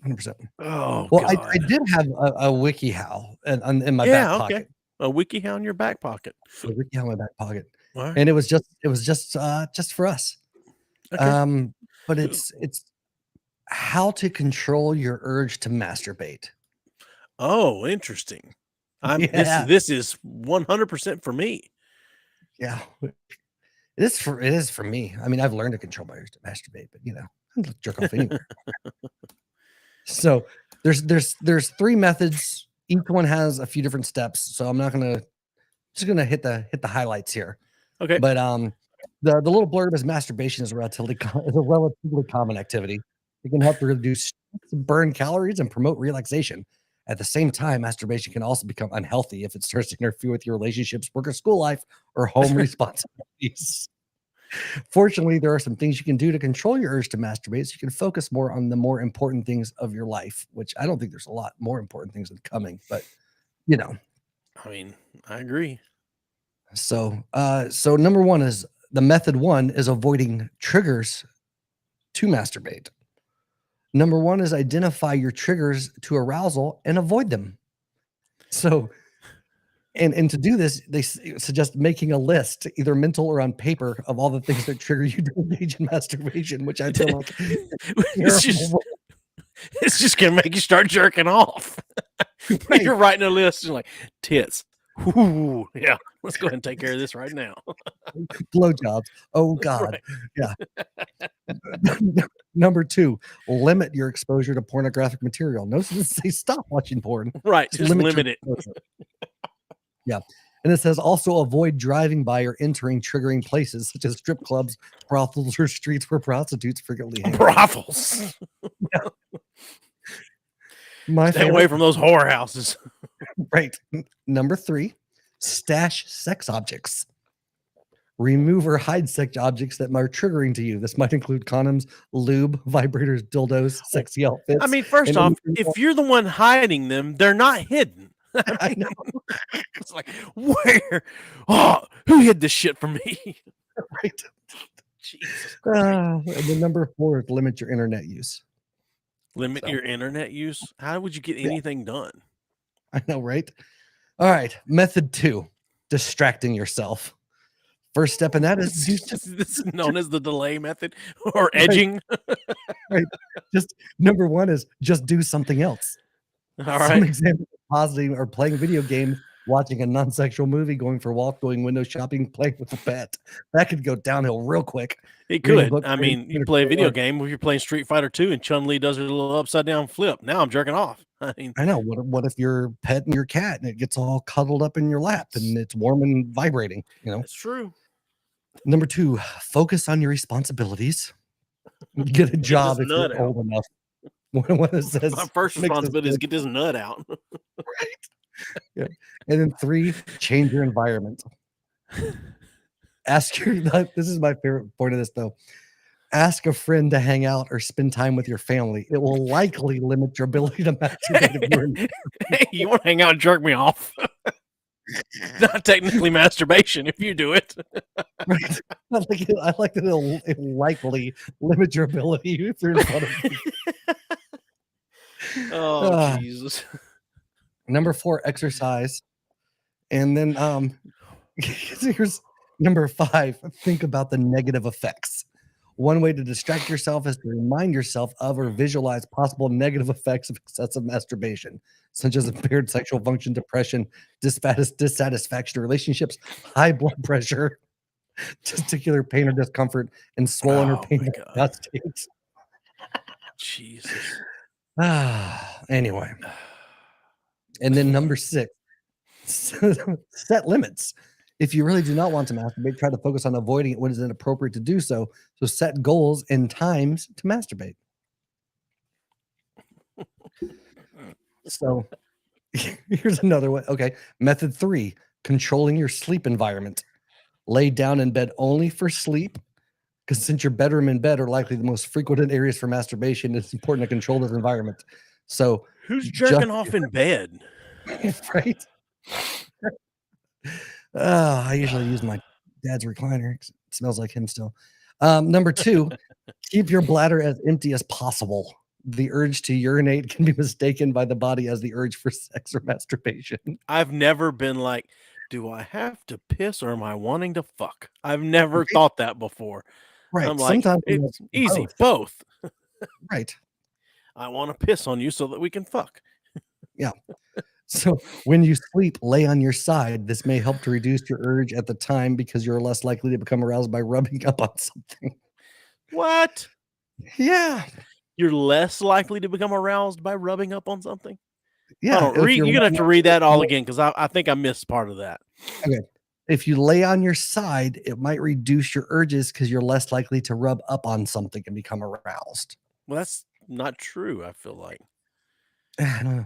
100%. Oh, well, God. I did have a WikiHow in my back pocket. A WikiHow in your back pocket. A WikiHow in my back pocket, right. And it was just for us. Okay. But it's how to control your urge to masturbate. Oh, interesting. This is 100% for me. Yeah, it is for me. I mean, I've learned to control my urge to masturbate, but I can jerk off anywhere. So there's 3 methods. Each one has a few different steps. So I'm not just gonna hit the highlights here. Okay. But the little blurb is masturbation is a relatively common activity. It can help to reduce burn calories and promote relaxation. At the same time, masturbation can also become unhealthy if it starts to interfere with your relationships, work or school life, or home responsibilities. Fortunately, there are some things you can do to control your urge to masturbate so you can focus more on the more important things of your life, which I don't think there's a lot more important things than coming, but I mean, I agree. So number 1 is the method 1 is avoiding triggers to masturbate. Number 1 is identify your triggers to arousal and avoid them. So, and to do this, they suggest making a list, either mental or on paper, of all the things that trigger you to engage in masturbation, which I feel like it's just gonna make you start jerking off. Right. You're writing a list and like tits. Ooh, yeah, let's go ahead and take care of this right now. Blowjobs. Oh God. Right. Yeah. Number 2, limit your exposure to pornographic material. No, say stop watching porn. Right. Just limit it. Yeah. And it says also avoid driving by or entering triggering places such as strip clubs, brothels, or streets where prostitutes frequently hang. Brothels. Yeah. Stay away from those whorehouses. Right. Number 3, stash sex objects. Remove or hide sex objects that are triggering to you. This might include condoms, lube, vibrators, dildos, sexy outfits. I mean, first off, if you're the one hiding them, they're not hidden. I know. It's like, where? Oh, who hid this shit from me? Right. Jesus and then number 4 is limit your internet use. Limit your internet use? How would you get anything done? I know, right? All right. Method 2, distracting yourself. First step in that is this is known as the delay method or edging. Right. Just number 1 is just do something else. All right. Some examples of positive or playing video games, watching a non-sexual movie, going for a walk, going window shopping, playing with a pet. That could go downhill real quick. It could. I mean, you play a video game if you're playing Street Fighter 2 and Chun-Li does her little upside down flip. Now I'm jerking off. I know. What if you're petting your cat and it gets all cuddled up in your lap and it's warm and vibrating? That's true. Number 2, focus on your responsibilities. Get a job if you're old enough. What it says, my first responsibility is get this nut out. Right. Yeah. And then 3, change your environment. Ask your this is my favorite point of this though. Ask a friend to hang out or spend time with your family. It will likely limit your ability to masturbate if you're in Hey, you want to hang out and jerk me off? Not technically masturbation if you do it. Right. I like that it'll likely limit your ability if you're in front of me. Oh, Jesus. Number 4, exercise. And then here's number 5, think about the negative effects. One way to distract yourself is to remind yourself of or visualize possible negative effects of excessive masturbation, such as impaired sexual function, depression, dissatisfaction in relationships, high blood pressure, testicular pain or discomfort, and swollen or painful prostates. Jesus. Anyway. And then number 6, set limits. If you really do not want to masturbate, try to focus on avoiding it when it's inappropriate to do so. So set goals and times to masturbate. So here's another one. Okay. Method 3, controlling your sleep environment. Lay down in bed only for sleep. Because since your bedroom and bed are likely the most frequented areas for masturbation, it's important to control this environment. So who's jerking off in bed? Right? I usually use my dad's recliner. It smells like him still. Number 2, keep your bladder as empty as possible. The urge to urinate can be mistaken by the body as the urge for sex or masturbation. I've never been like, do I have to piss or am I wanting to fuck? I've never thought that before. Right. I'm like, sometimes it's easy, both. Right. I want to piss on you so that we can fuck. Yeah. So when you sleep, lay on your side. This may help to reduce your urge at the time because you're less likely to become aroused by rubbing up on something. What? Yeah. You're less likely to become aroused by rubbing up on something? Yeah. You're going to have to read that all again because I think I missed part of that. Okay. If you lay on your side, it might reduce your urges because you're less likely to rub up on something and become aroused. Well, that's not true, I feel like. I don't know.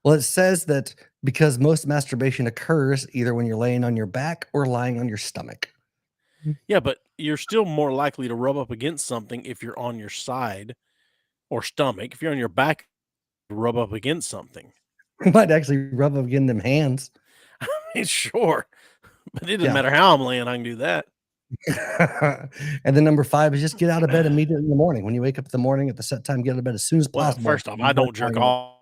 Well, it says that because most masturbation occurs either when you're laying on your back or lying on your stomach. Yeah, but you're still more likely to rub up against something if you're on your side or stomach. If you're on your back, rub up against something. You might actually rub up against them hands. I mean, sure, but it doesn't matter how I'm laying, I can do that. And then number 5 is just get out of bed immediately in the morning. When you wake up in the morning at the set time, get out of bed as soon as possible. First off, I don't jerk off.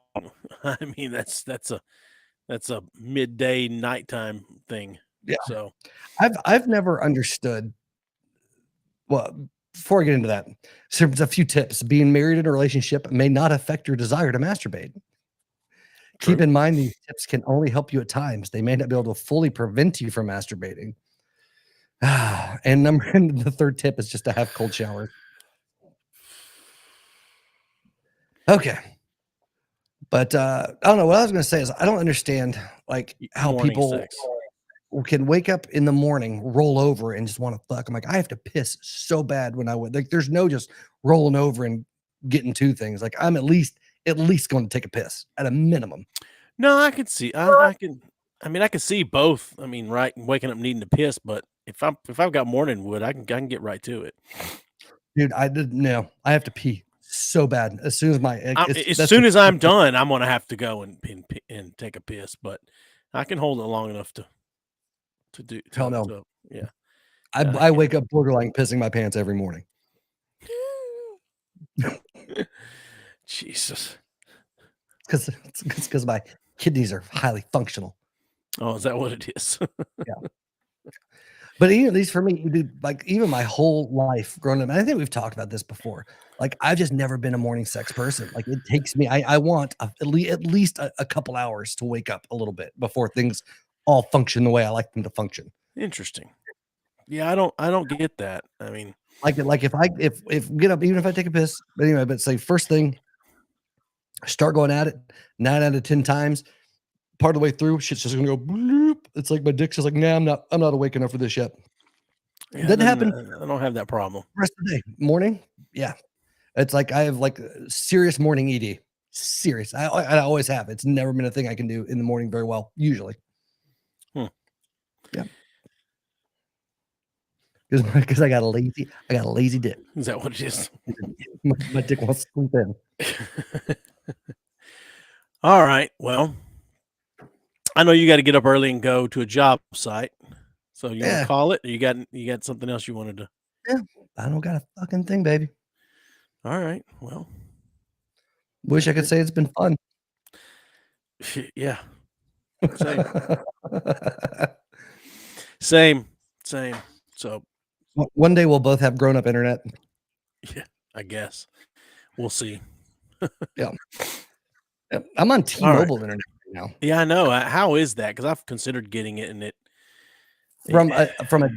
I mean, that's a midday nighttime thing. Yeah. So I've never understood. Well, before I get into that, so there's a few tips. Being married in a relationship may not affect your desire to masturbate. True. Keep in mind these tips can only help you at times. They may not be able to fully prevent you from masturbating. And the 3rd tip is just to have cold showers. Okay. But I don't know. What I was going to say is I don't understand like how people can wake up in the morning, roll over, and just want to fuck. I'm like, I have to piss so bad when I would. Like, there's no just rolling over and getting to things. Like, I'm at least going to take a piss at a minimum. No, I can see. I can see both. I mean, right, waking up needing to piss, but if I've got morning wood, I can get right to it. Dude, I didn't know. I have to pee so bad as soon as as I'm done, I'm gonna have to go and take a piss. But I can hold it long enough to do. Hell no. Yeah, I wake up borderline pissing my pants every morning. Jesus, because my kidneys are highly functional. Oh, is that what it is? Yeah. But even at least for me, dude, like even my whole life growing up, and I think we've talked about this before. Like I've just never been a morning sex person. Like it takes me, I want at least a couple hours to wake up a little bit before things all function the way I like them to function. Interesting. Yeah, I don't get that. I mean, like if get up, even if I take a piss, but anyway, but say first thing, start going at it 9 out of 10 times. Part of the way through, shit's just gonna go bloop. It's like my dick's just like, nah, I'm not awake enough for this yet. Yeah, doesn't happen. I don't have that problem. Rest of the day, morning, yeah. It's like I have like serious morning ED. Serious. I always have. It's never been a thing I can do in the morning very well. Usually. Yeah. because I got a lazy dick. Is that what it is? My dick wants to sleep in. All right. Well, I know you got to get up early and go to a job site. So you want to call it? Or you got something else you wanted to? Yeah, I don't got a fucking thing, baby. All right. Well, wish I could say it's been fun. Yeah. Same. So one day we'll both have grown-up internet. Yeah, I guess we'll see. Yeah. I'm on T-Mobile internet right now. Yeah, I know. How is that? Because I've considered getting it, and from a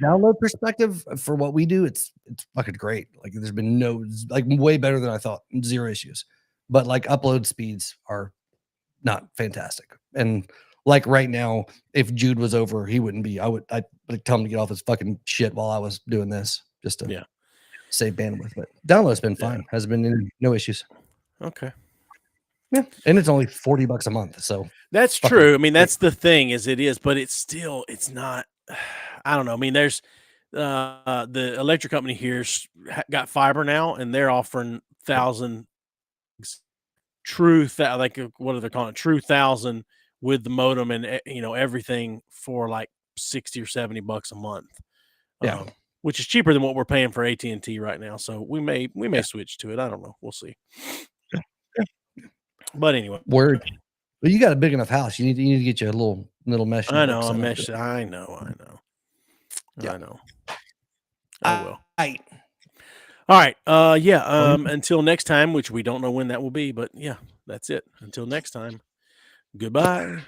download perspective, for what we do, it's fucking great. Like there's been way better than I thought. 0 issues, but like upload speeds are not fantastic. And like right now, if Jude was over, he wouldn't be. I'd tell him to get off his fucking shit while I was doing this, just to save bandwidth. But download's been fine. Has been no issues. Okay. Yeah, and it's only $40 a month. So that's true. I mean, that's the thing, but it's not. I don't know. I mean, there's the electric company here's got fiber now, and they're offering 1,000 true what are they calling it? True 1,000 with the modem and everything for like $60 or $70 a month. Yeah, which is cheaper than what we're paying for AT&T right now. So we may switch to it. I don't know. We'll see. But anyway, word. Well, you got a big enough house. You need to get you a little mesh. I know a mesh. I know. Yeah. I know. I will. Right. All right. Until next time, which we don't know when that will be, but yeah, that's it. Until next time. Goodbye.